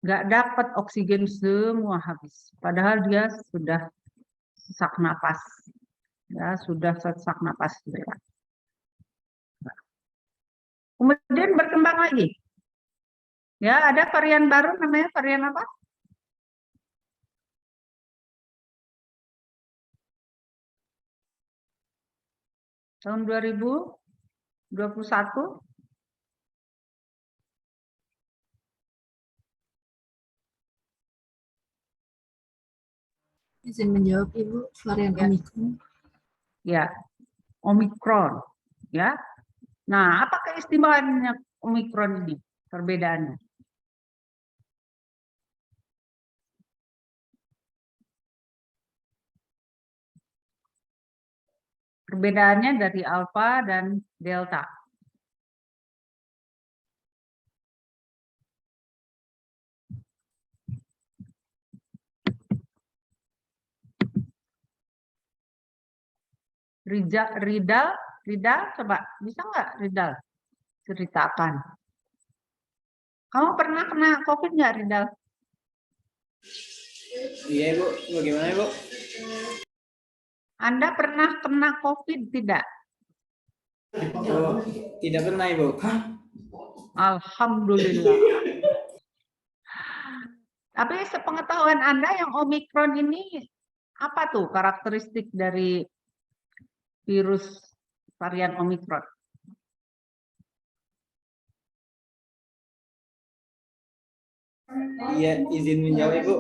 Nggak dapat oksigen, semua habis. Padahal dia sudah sesak napas. Ya, sudah sesak napas berat. Kemudian berkembang lagi. Ya, ada varian baru namanya varian apa? Tahun 2021. Izin menjawab Ibu, varian Ya. Omikron. Ya, Omikron. Ya. Nah, apa keistimewaannya Omikron ini? Perbedaannya. Perbedaannya dari Alpha dan Delta. Ridal, coba bisa nggak Ridal ceritakan? Kamu pernah kena COVID nggak, Ridal? Iya Ibu, bagaimana Ibu? Anda pernah kena COVID tidak? Oh, tidak pernah Ibu. Alhamdulillah. Tapi sepengetahuan Anda yang Omikron ini apa tuh karakteristik dari virus varian Omikron? Iya, izin menjawab Ibu.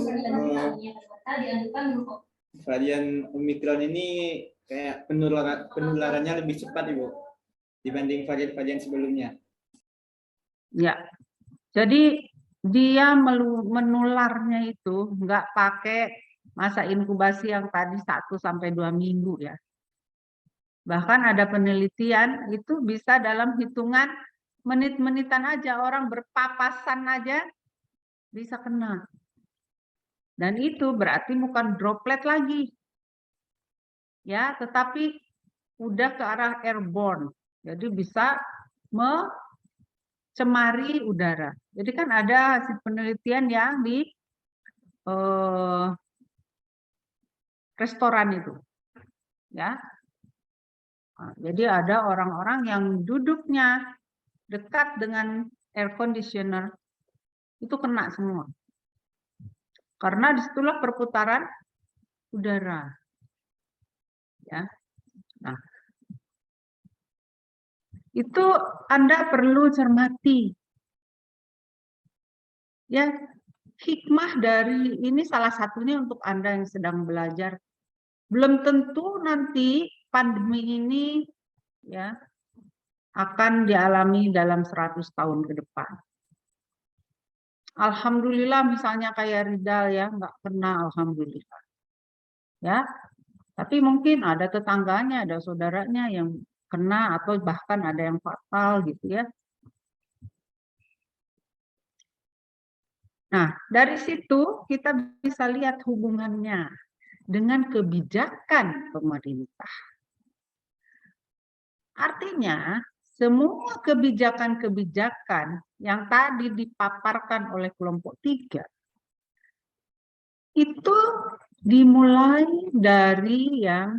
Varian Omikron ini kayak penularannya lebih cepat Ibu dibanding varian-varian sebelumnya. Ya, jadi dia menularnya itu nggak pakai masa inkubasi yang tadi 1-2 minggu ya. Bahkan ada penelitian itu bisa dalam hitungan menit-menitan aja, orang berpapasan aja bisa kena. Dan itu berarti bukan droplet lagi. Ya, tetapi udah ke arah airborne. Jadi bisa mencemari udara. Jadi kan ada hasil penelitian yang di restoran itu. Ya. Nah, jadi ada orang-orang yang duduknya dekat dengan air conditioner itu kena semua. Karena disitulah perputaran udara. Ya. Nah, itu Anda perlu cermati. Ya, hikmah dari ini salah satunya untuk Anda yang sedang belajar. Belum tentu nanti pandemi ini ya akan dialami dalam 100 tahun ke depan. Alhamdulillah misalnya kayak Ridal ya, nggak kena alhamdulillah. Ya, tapi mungkin ada tetangganya, ada saudaranya yang kena atau bahkan ada yang fatal gitu ya. Nah, dari situ kita bisa lihat hubungannya dengan kebijakan pemerintah. Artinya, semua kebijakan-kebijakan yang tadi dipaparkan oleh kelompok 3 itu dimulai dari yang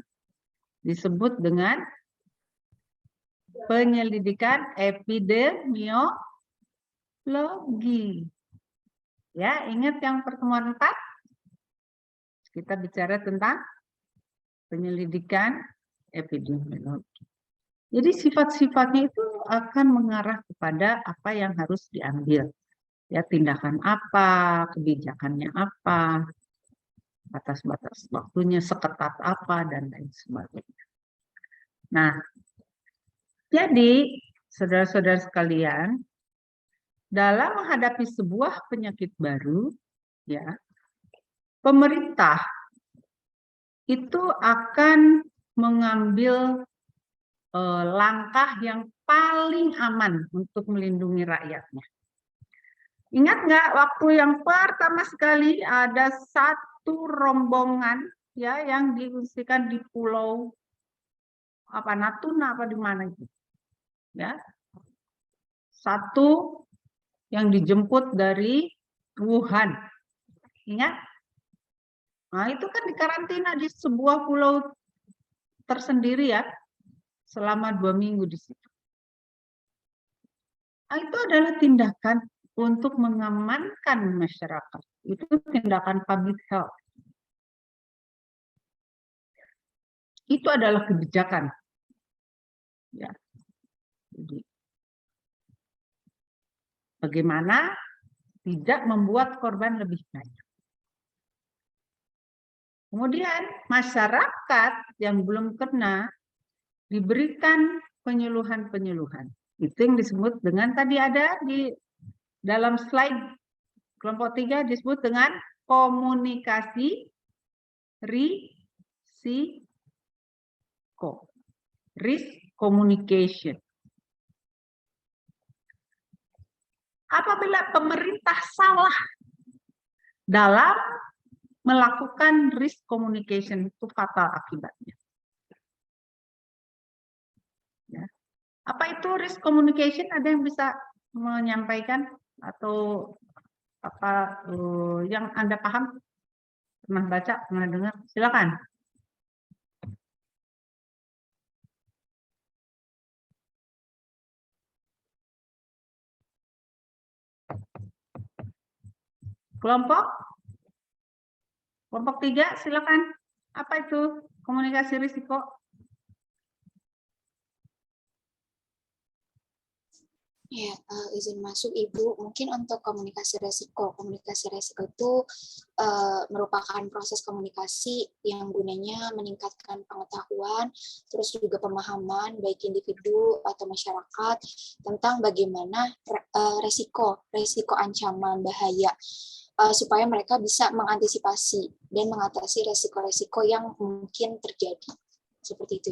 disebut dengan penyelidikan epidemiologi. Ya, ingat yang pertemuan 4? Kita bicara tentang penyelidikan epidemiologi. Jadi sifat-sifatnya itu akan mengarah kepada apa yang harus diambil. Ya, tindakan apa, kebijakannya apa, batas-batas waktunya seketat apa, dan lain sebagainya. Nah, jadi saudara-saudara sekalian, dalam menghadapi sebuah penyakit baru, ya, pemerintah itu akan mengambil langkah yang paling aman untuk melindungi rakyatnya. Ingat nggak waktu yang pertama sekali ada satu rombongan ya yang diungsikan di pulau apa Natuna apa di mana itu? Ya. Satu yang dijemput dari Wuhan. Ingat? Nah, itu kan dikarantina di sebuah pulau tersendiri ya. Selama 2 minggu di situ. Nah, itu adalah tindakan untuk mengamankan masyarakat. Itu tindakan public health. Itu adalah kebijakan. Ya. Jadi, bagaimana tidak membuat korban lebih banyak. Kemudian masyarakat yang belum kena diberikan penyuluhan-penyuluhan. Itu yang disebut dengan tadi ada di dalam slide kelompok 3 disebut dengan komunikasi risiko. Risk communication. Apabila pemerintah salah dalam melakukan risk communication itu fatal akibatnya. Ya. Apa itu risk communication? Ada yang bisa menyampaikan atau apa yang Anda paham? Pernah baca, pernah dengar? Silakan. Kelompok 3, silakan. Apa itu komunikasi risiko? Ya, izin masuk Ibu. Mungkin untuk komunikasi resiko itu merupakan proses komunikasi yang gunanya meningkatkan pengetahuan, terus juga pemahaman baik individu atau masyarakat tentang bagaimana resiko ancaman bahaya supaya mereka bisa mengantisipasi dan mengatasi resiko-resiko yang mungkin terjadi. Seperti itu.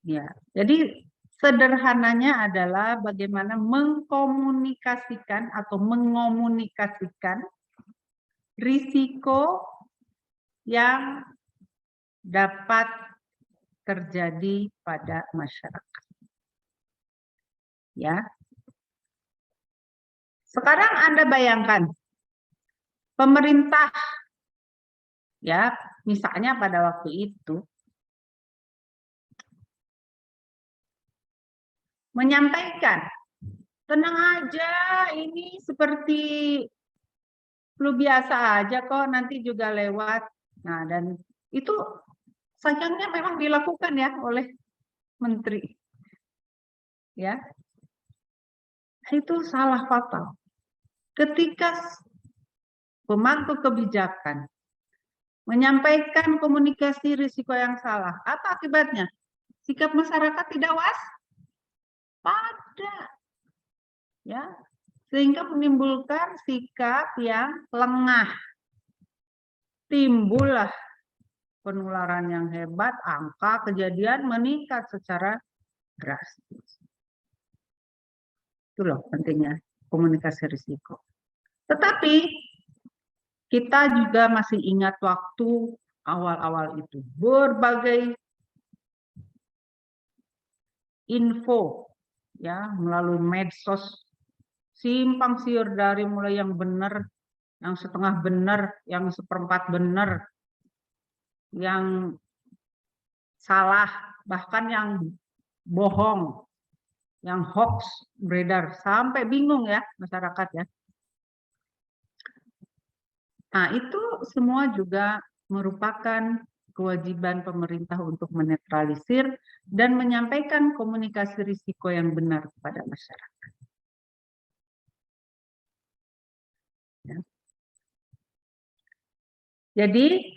Ya, jadi sederhananya adalah bagaimana mengkomunikasikan atau mengomunikasikan risiko yang dapat terjadi pada masyarakat. Ya. Sekarang Anda bayangkan pemerintah ya, misalnya pada waktu itu menyampaikan, tenang aja, ini seperti flu biasa aja kok, nanti juga lewat. Nah, dan itu sayangnya memang dilakukan ya oleh menteri. Ya. Itu salah fatal. Ketika pemangku kebijakan menyampaikan komunikasi risiko yang salah, apa akibatnya? Sikap masyarakat tidak waspada. Ya, sehingga menimbulkan sikap yang lengah. Timbullah penularan yang hebat, angka kejadian meningkat secara drastis. Itu loh pentingnya komunikasi risiko. Tetapi kita juga masih ingat waktu awal-awal itu. Berbagai info ya melalui medsos simpang siur dari mulai yang benar, yang setengah benar, yang seperempat benar, yang salah, bahkan yang bohong, yang hoax beredar, sampai bingung ya masyarakat ya. Nah, itu semua juga merupakan kewajiban pemerintah untuk menetralisir dan menyampaikan komunikasi risiko yang benar kepada masyarakat. Ya. Jadi,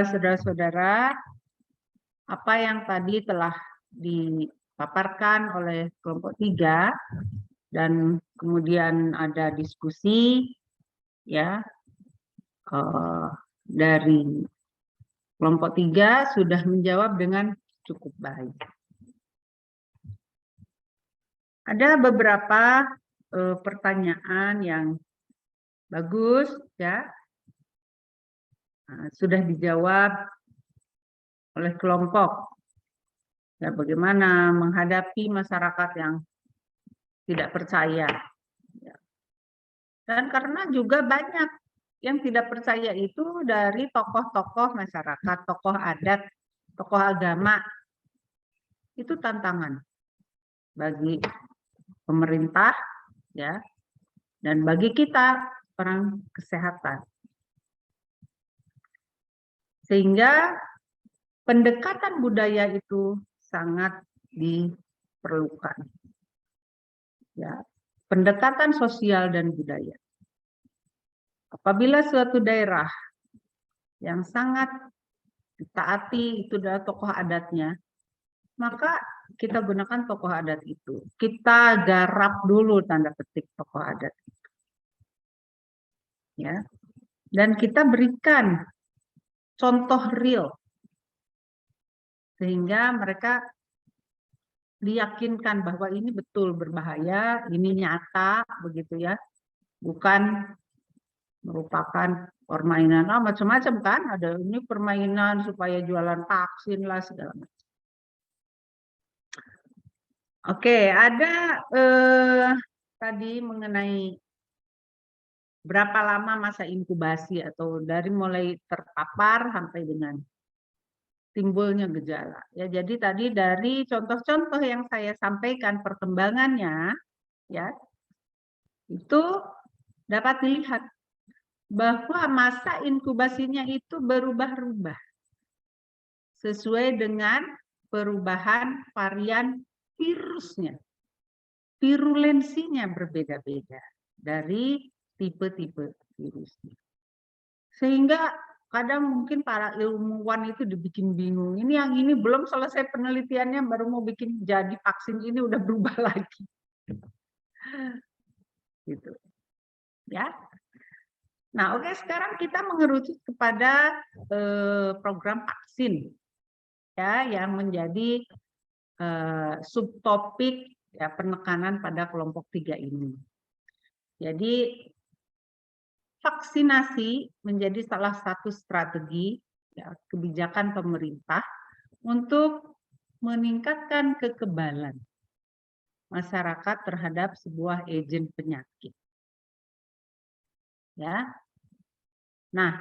saudara-saudara, apa yang tadi telah dipaparkan oleh kelompok 3 dan kemudian ada diskusi ya dari kelompok 3 sudah menjawab dengan cukup baik. Ada beberapa pertanyaan yang bagus ya, sudah dijawab oleh kelompok. Ya, bagaimana menghadapi masyarakat yang tidak percaya. Ya. Dan karena juga banyak yang tidak percaya itu dari tokoh-tokoh masyarakat, tokoh adat, tokoh agama. Itu tantangan bagi pemerintah ya, dan bagi kita orang kesehatan. Sehingga pendekatan budaya itu sangat diperlukan. Ya, pendekatan sosial dan budaya. Apabila suatu daerah yang sangat ditaati itu adalah tokoh adatnya, maka kita gunakan tokoh adat itu. Kita garap dulu tanda petik tokoh adat itu. Ya. Dan kita berikan contoh real sehingga mereka diyakinkan bahwa ini betul berbahaya, ini nyata begitu ya. Bukan merupakan permainan macam-macam kan, ada ini permainan supaya jualan vaksin lah segala macam. Oke, ada tadi mengenai berapa lama masa inkubasi atau dari mulai terpapar sampai dengan timbulnya gejala. Ya, jadi tadi dari contoh-contoh yang saya sampaikan perkembangannya, ya, itu dapat dilihat bahwa masa inkubasinya itu berubah-ubah sesuai dengan perubahan varian virusnya. Virulensinya berbeda-beda dari tipe-tipe virusnya. Sehingga kadang mungkin para ilmuwan itu dibikin bingung. Ini yang ini belum selesai penelitiannya, baru mau bikin jadi vaksin ini udah berubah lagi. Gitu. Ya. Nah, oke, sekarang kita mengerucut kepada program vaksin ya yang menjadi subtopik ya penekanan pada kelompok 3 ini. Jadi vaksinasi menjadi salah satu strategi ya, kebijakan pemerintah untuk meningkatkan kekebalan masyarakat terhadap sebuah agen penyakit. Ya. Nah,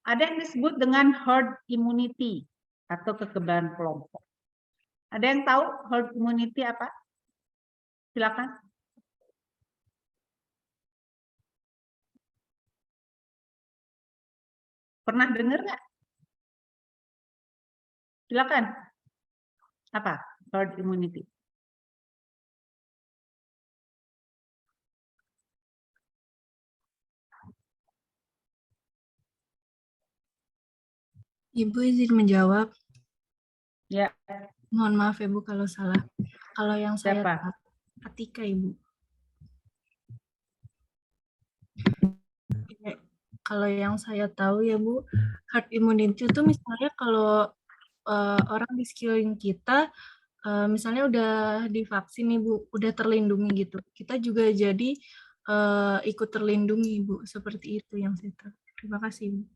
ada yang disebut dengan herd immunity atau kekebalan kelompok. Ada yang tahu herd immunity apa? Silakan. Pernah dengar nggak? Silakan. Apa? Herd immunity. Ibu izin menjawab. Ya. Mohon maaf Ibu kalau salah. Kalau yang saya Siapa? tahu, Atika Ibu. Kalau yang saya tahu ya Bu, herd immunity itu misalnya kalau orang di sekeliling kita misalnya udah divaksin nih Bu, udah terlindungi gitu. Kita juga jadi ikut terlindungi Bu, seperti itu yang saya tahu. Terima kasih Bu.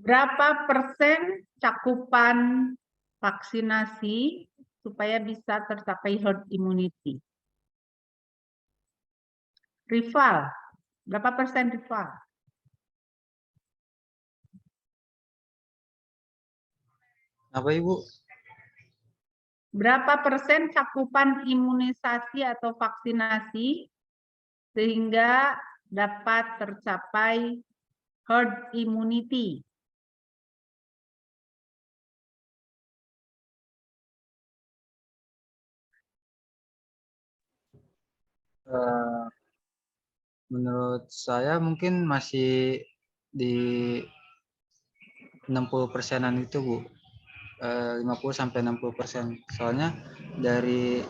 Berapa persen cakupan vaksinasi supaya bisa tercapai herd immunity? Rival, berapa persen rival? Apa Ibu? Berapa persen cakupan imunisasi atau vaksinasi sehingga dapat tercapai herd immunity? Menurut saya mungkin masih di 60%-an itu Bu, 50-60%. Soalnya dari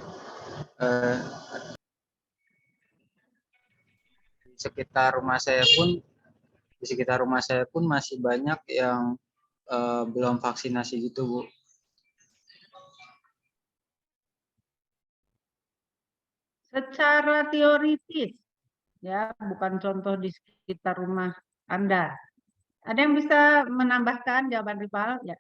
di sekitar rumah saya pun masih banyak yang belum vaksinasi gitu Bu. Secara teoritis, ya, bukan contoh di sekitar rumah Anda. Ada yang bisa menambahkan jawaban rival? Ya.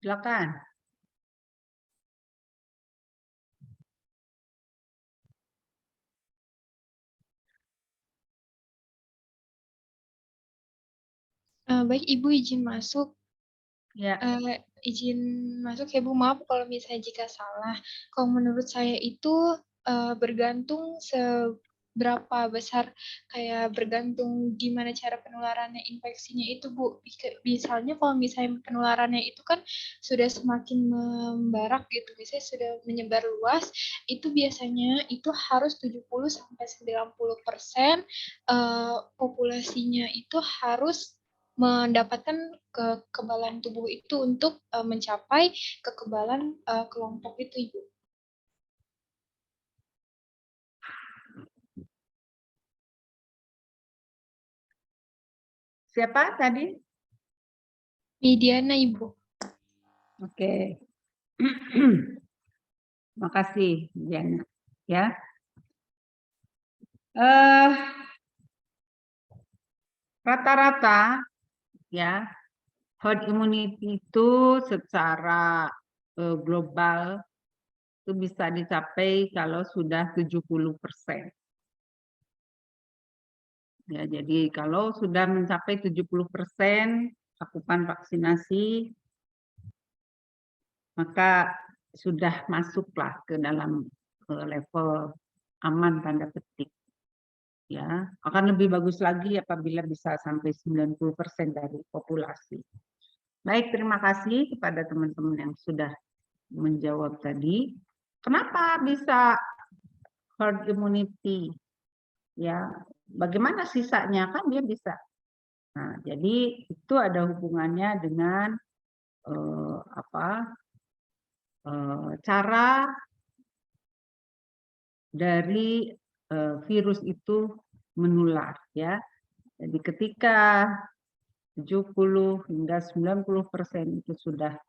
Silakan. Baik, Ibu izin masuk. Ya. Izin masuk ya Bu, maaf kalau misalnya jika salah. Kalau menurut saya itu bergantung seberapa besar, kayak bergantung gimana cara penularannya infeksinya itu Bu. Misalnya kalau misalnya penularannya itu kan sudah semakin membarak gitu, misalnya sudah menyebar luas, itu biasanya itu harus 70-90% populasinya itu harus mendapatkan kekebalan tubuh itu untuk mencapai kekebalan kelompok itu, Ibu. Siapa tadi? Mediana, Ibu. Oke. Makasih, Diana. Ya. Rata-rata ya herd immunity itu secara global itu bisa dicapai kalau sudah 70%. Ya, jadi kalau sudah mencapai 70% cakupan vaksinasi, maka sudah masuklah ke dalam level aman tanda petik. Ya, akan lebih bagus lagi apabila bisa sampai 90% dari populasi. Baik, terima kasih kepada teman-teman yang sudah menjawab tadi. Kenapa bisa herd immunity? Ya, bagaimana sisanya kan dia bisa. Nah, jadi itu ada hubungannya dengan cara dari virus itu menular ya. Jadi ketika 70 hingga 90% itu sudah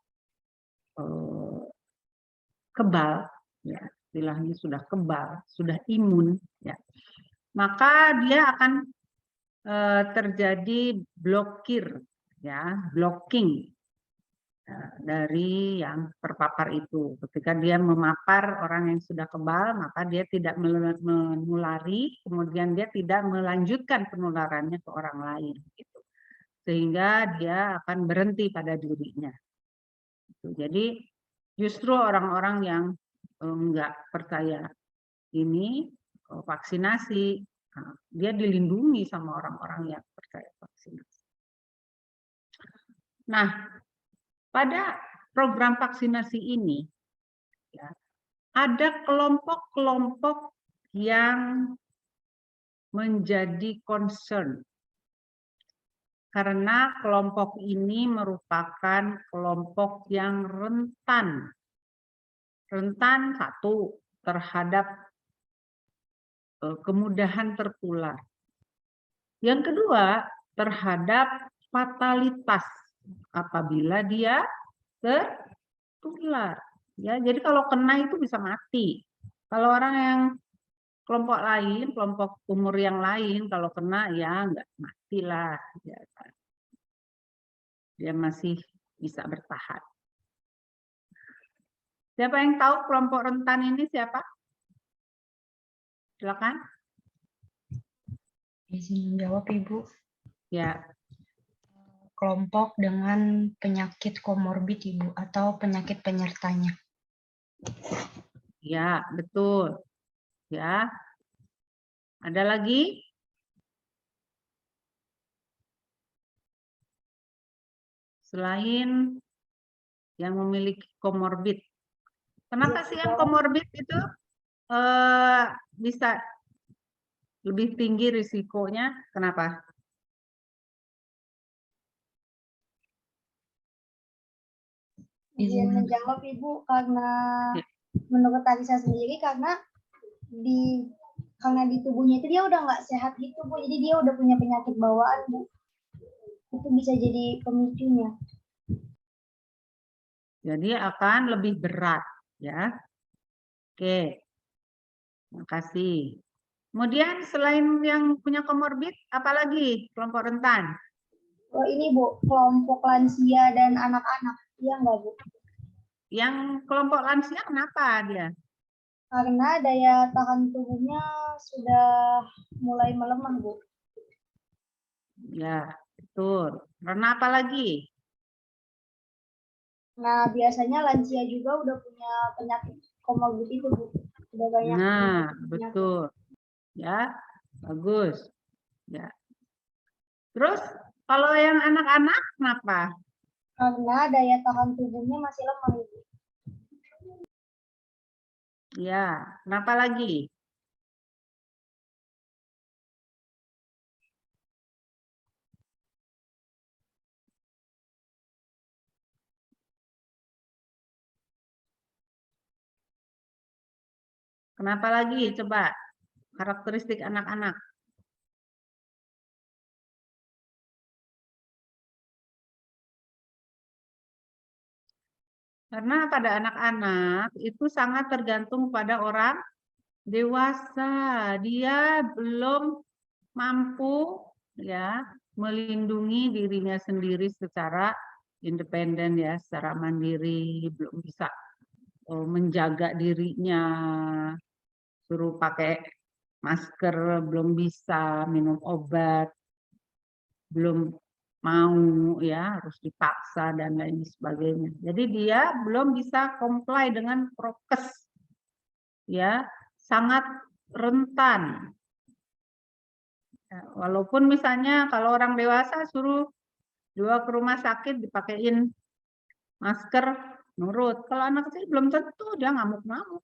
kebal, ya, istilahnya sudah kebal, sudah imun, ya, maka dia akan terjadi blokir, ya, blocking dari yang terpapar itu. Ketika dia memapar orang yang sudah kebal, maka dia tidak menulari, kemudian dia tidak melanjutkan penularannya ke orang lain. Gitu. Sehingga dia akan berhenti pada dirinya. Jadi justru orang-orang yang enggak percaya ini vaksinasi, dia dilindungi sama orang-orang yang percaya vaksinasi. Nah, pada program vaksinasi ini, ya, ada kelompok-kelompok yang menjadi concern. Karena kelompok ini merupakan kelompok yang rentan. Rentan satu, terhadap kemudahan tertular. Yang kedua, terhadap fatalitas apabila dia tertular. Ya, jadi kalau kena itu bisa mati. Kalau orang yang kelompok lain, kelompok umur yang lain, kalau kena ya nggak matilah. Ya, dia masih bisa bertahan. Siapa yang tahu kelompok rentan ini siapa? Silakan. Izin menjawab, Ibu. Ya. Kelompok dengan penyakit komorbid, Ibu, atau penyakit penyertanya. Ya, betul. Ya. Ada lagi? Selain yang memiliki komorbid. Kenapa sih yang komorbid itu bisa lebih tinggi risikonya? Kenapa? Izin menjawab, Ibu, karena menurut tadi saya sendiri karena di tubuhnya itu dia udah nggak sehat gitu, Bu. Jadi dia udah punya penyakit bawaan, Bu. Itu bisa jadi pemicunya. Jadi akan lebih berat, ya. Oke. Terima kasih. Kemudian selain yang punya komorbid, apalagi kelompok rentan? Oh, ini, Bu, kelompok lansia dan anak-anak. Iya nggak, Bu? Yang kelompok lansia kenapa dia? Karena daya tahan tubuhnya sudah mulai melemah, Bu. Ya, betul. Karena apa lagi? Nah, biasanya lansia juga udah punya penyakit komorbid itu, Bu. Udah banyak. Nah, betul. Ya, bagus. Ya. Terus kalau yang anak-anak kenapa? Karena daya tahan tubuhnya masih lemah, Ibu. Ya, kenapa lagi? Kenapa lagi? Coba karakteristik anak-anak. Karena pada anak-anak itu sangat tergantung pada orang dewasa. Dia belum mampu ya melindungi dirinya sendiri secara independen ya, secara mandiri, belum bisa menjaga dirinya, suruh pakai masker, belum bisa minum obat, belum mau ya, harus dipaksa dan lain sebagainya. Jadi dia belum bisa comply dengan prokes, ya, sangat rentan. Ya, walaupun misalnya kalau orang dewasa suruh dibawa ke rumah sakit dipakein masker, nurut. Kalau anak kecil belum tentu, dia ngamuk-ngamuk,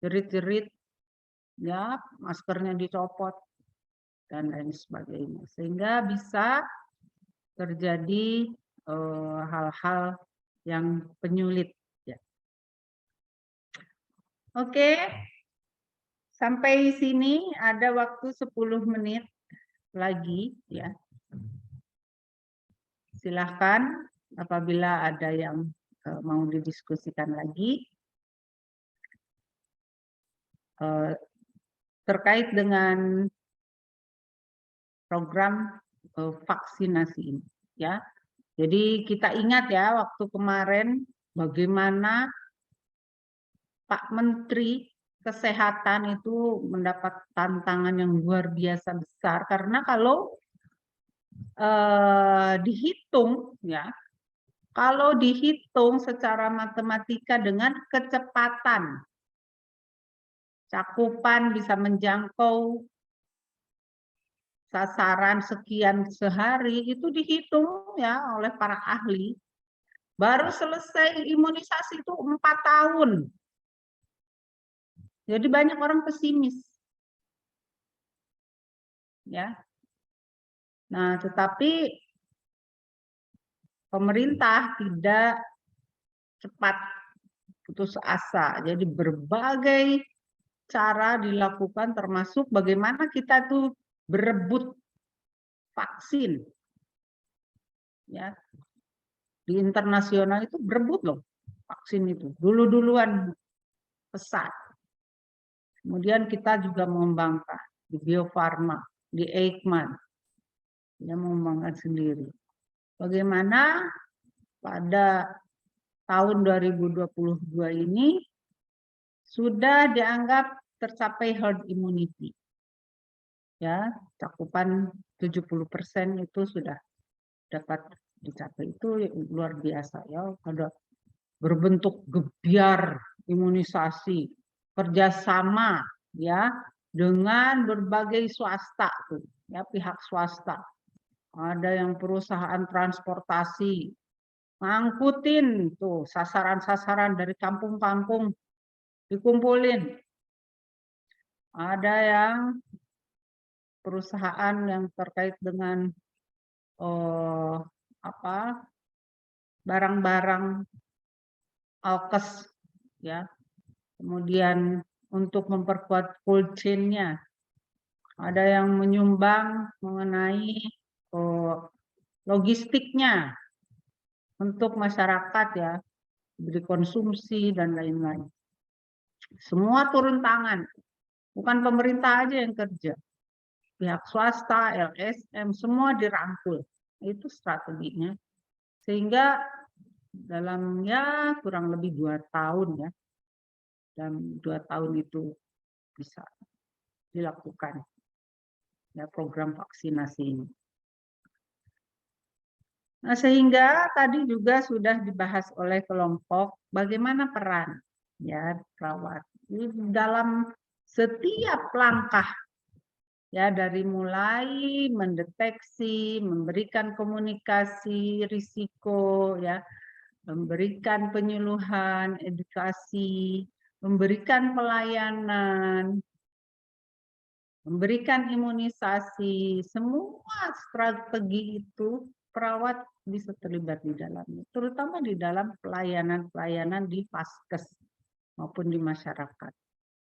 jerit-jerit, ya maskernya dicopot dan lain sebagainya. Sehingga bisa terjadi hal-hal yang penyulit. Ya. Oke, sampai sini ada waktu 10 menit lagi. Ya. Silahkan apabila ada yang mau didiskusikan lagi terkait dengan program vaksinasi ini. Ya. Jadi kita ingat ya waktu kemarin bagaimana Pak Menteri Kesehatan itu mendapat tantangan yang luar biasa besar karena kalau dihitung ya, kalau dihitung secara matematika dengan kecepatan cakupan bisa menjangkau sasaran sekian sehari itu dihitung ya oleh para ahli. Baru selesai imunisasi itu 4 tahun. Jadi banyak orang pesimis. Ya. Nah, tetapi pemerintah tidak cepat putus asa. Jadi berbagai cara dilakukan termasuk bagaimana kita tuh berebut vaksin. Ya. Di internasional itu berebut loh vaksin itu. Dulu-duluan pesat. Kemudian kita juga mengembangkan di Bio Farma, di Eijkman. Dia mengembangkan sendiri. Bagaimana pada tahun 2022 ini sudah dianggap tercapai herd immunity. Ya, cakupan 70% itu sudah dapat dicapai. Itu luar biasa ya. Ada berbentuk gebiar imunisasi, kerjasama ya dengan berbagai swasta tuh, ya pihak swasta. Ada yang perusahaan transportasi ngangkutin tuh sasaran-sasaran dari kampung-kampung dikumpulin. Ada yang perusahaan yang terkait dengan barang-barang alkes ya. Kemudian untuk memperkuat cold chain-nya ada yang menyumbang mengenai logistiknya untuk masyarakat ya, beri konsumsi dan lain-lain. Semua turun tangan, bukan pemerintah aja yang kerja, pihak swasta, LSM semua dirangkul. Itu strateginya, sehingga dalam ya kurang lebih 2 tahun ya, dan 2 tahun itu bisa dilakukan ya program vaksinasi ini. Nah, sehingga tadi juga sudah dibahas oleh kelompok bagaimana peran ya perawat di dalam setiap langkah ya, dari mulai mendeteksi, memberikan komunikasi risiko ya, memberikan penyuluhan, edukasi, memberikan pelayanan, memberikan imunisasi, semua strategi itu perawat bisa terlibat di dalamnya, terutama di dalam pelayanan-pelayanan di vaskes maupun di masyarakat.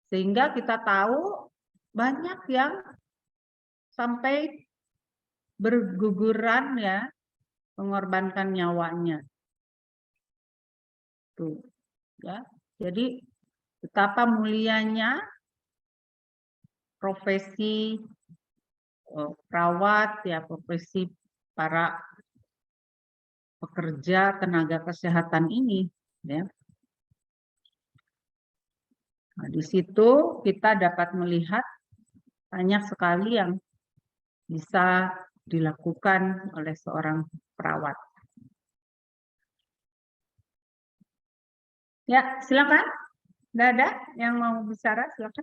Sehingga kita tahu banyak yang sampai berguguran ya, mengorbankan nyawanya. Tuh, ya. Jadi betapa mulianya profesi perawat ya, profesi para pekerja tenaga kesehatan ini ya. Nah, di situ kita dapat melihat banyak sekali yang bisa dilakukan oleh seorang perawat. Ya, silakan. Tidak ada yang mau bicara, silakan.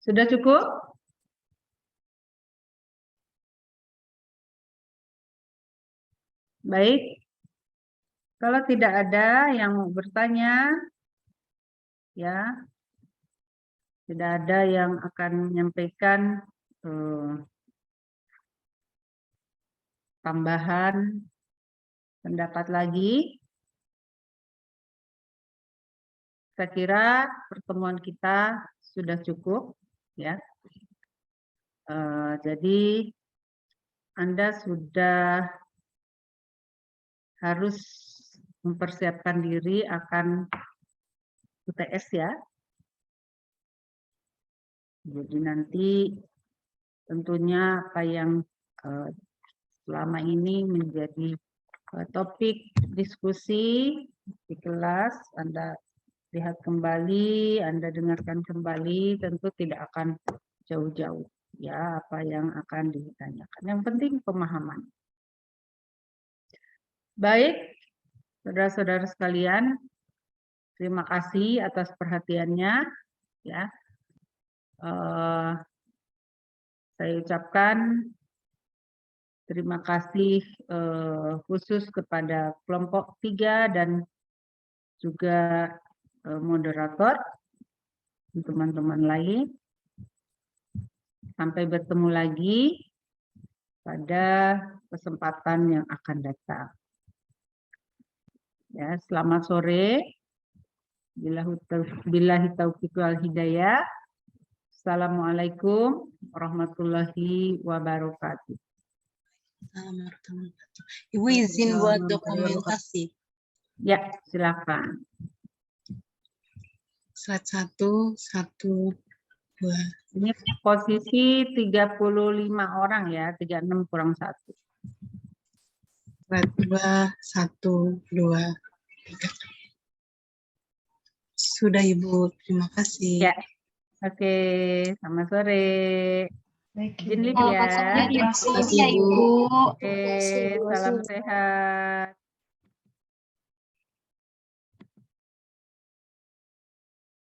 Sudah cukup? Baik. Kalau tidak ada yang mau bertanya, ya, tidak ada yang akan menyampaikan tambahan pendapat lagi. Saya kira pertemuan kita sudah cukup, ya. Jadi Anda sudah harus mempersiapkan diri akan UTS ya. Jadi nanti tentunya apa yang selama ini menjadi topik diskusi di kelas, Anda lihat kembali, Anda dengarkan kembali, tentu tidak akan jauh-jauh ya apa yang akan ditanyakan. Yang penting pemahaman. Baik, saudara-saudara sekalian, terima kasih atas perhatiannya ya. Saya ucapkan terima kasih khusus kepada kelompok 3 dan juga moderator, teman-teman lain. Sampai bertemu lagi pada kesempatan yang akan datang. Ya, selamat sore. Billahi taufiq wal hidayah. Assalamualaikum warahmatullahi wabarakatuh. Ibu izin buat dokumentasi. Ya, silakan. Slide 1, 1, 2. Ini posisi 35 orang ya, 36 kurang 1. Slide 2, 1, 2, 3. Sudah Ibu, terima kasih. Ya. Oke, selamat sore. Izin lihat ya. Terima kasih ya Ibu. Oke, salam sehat.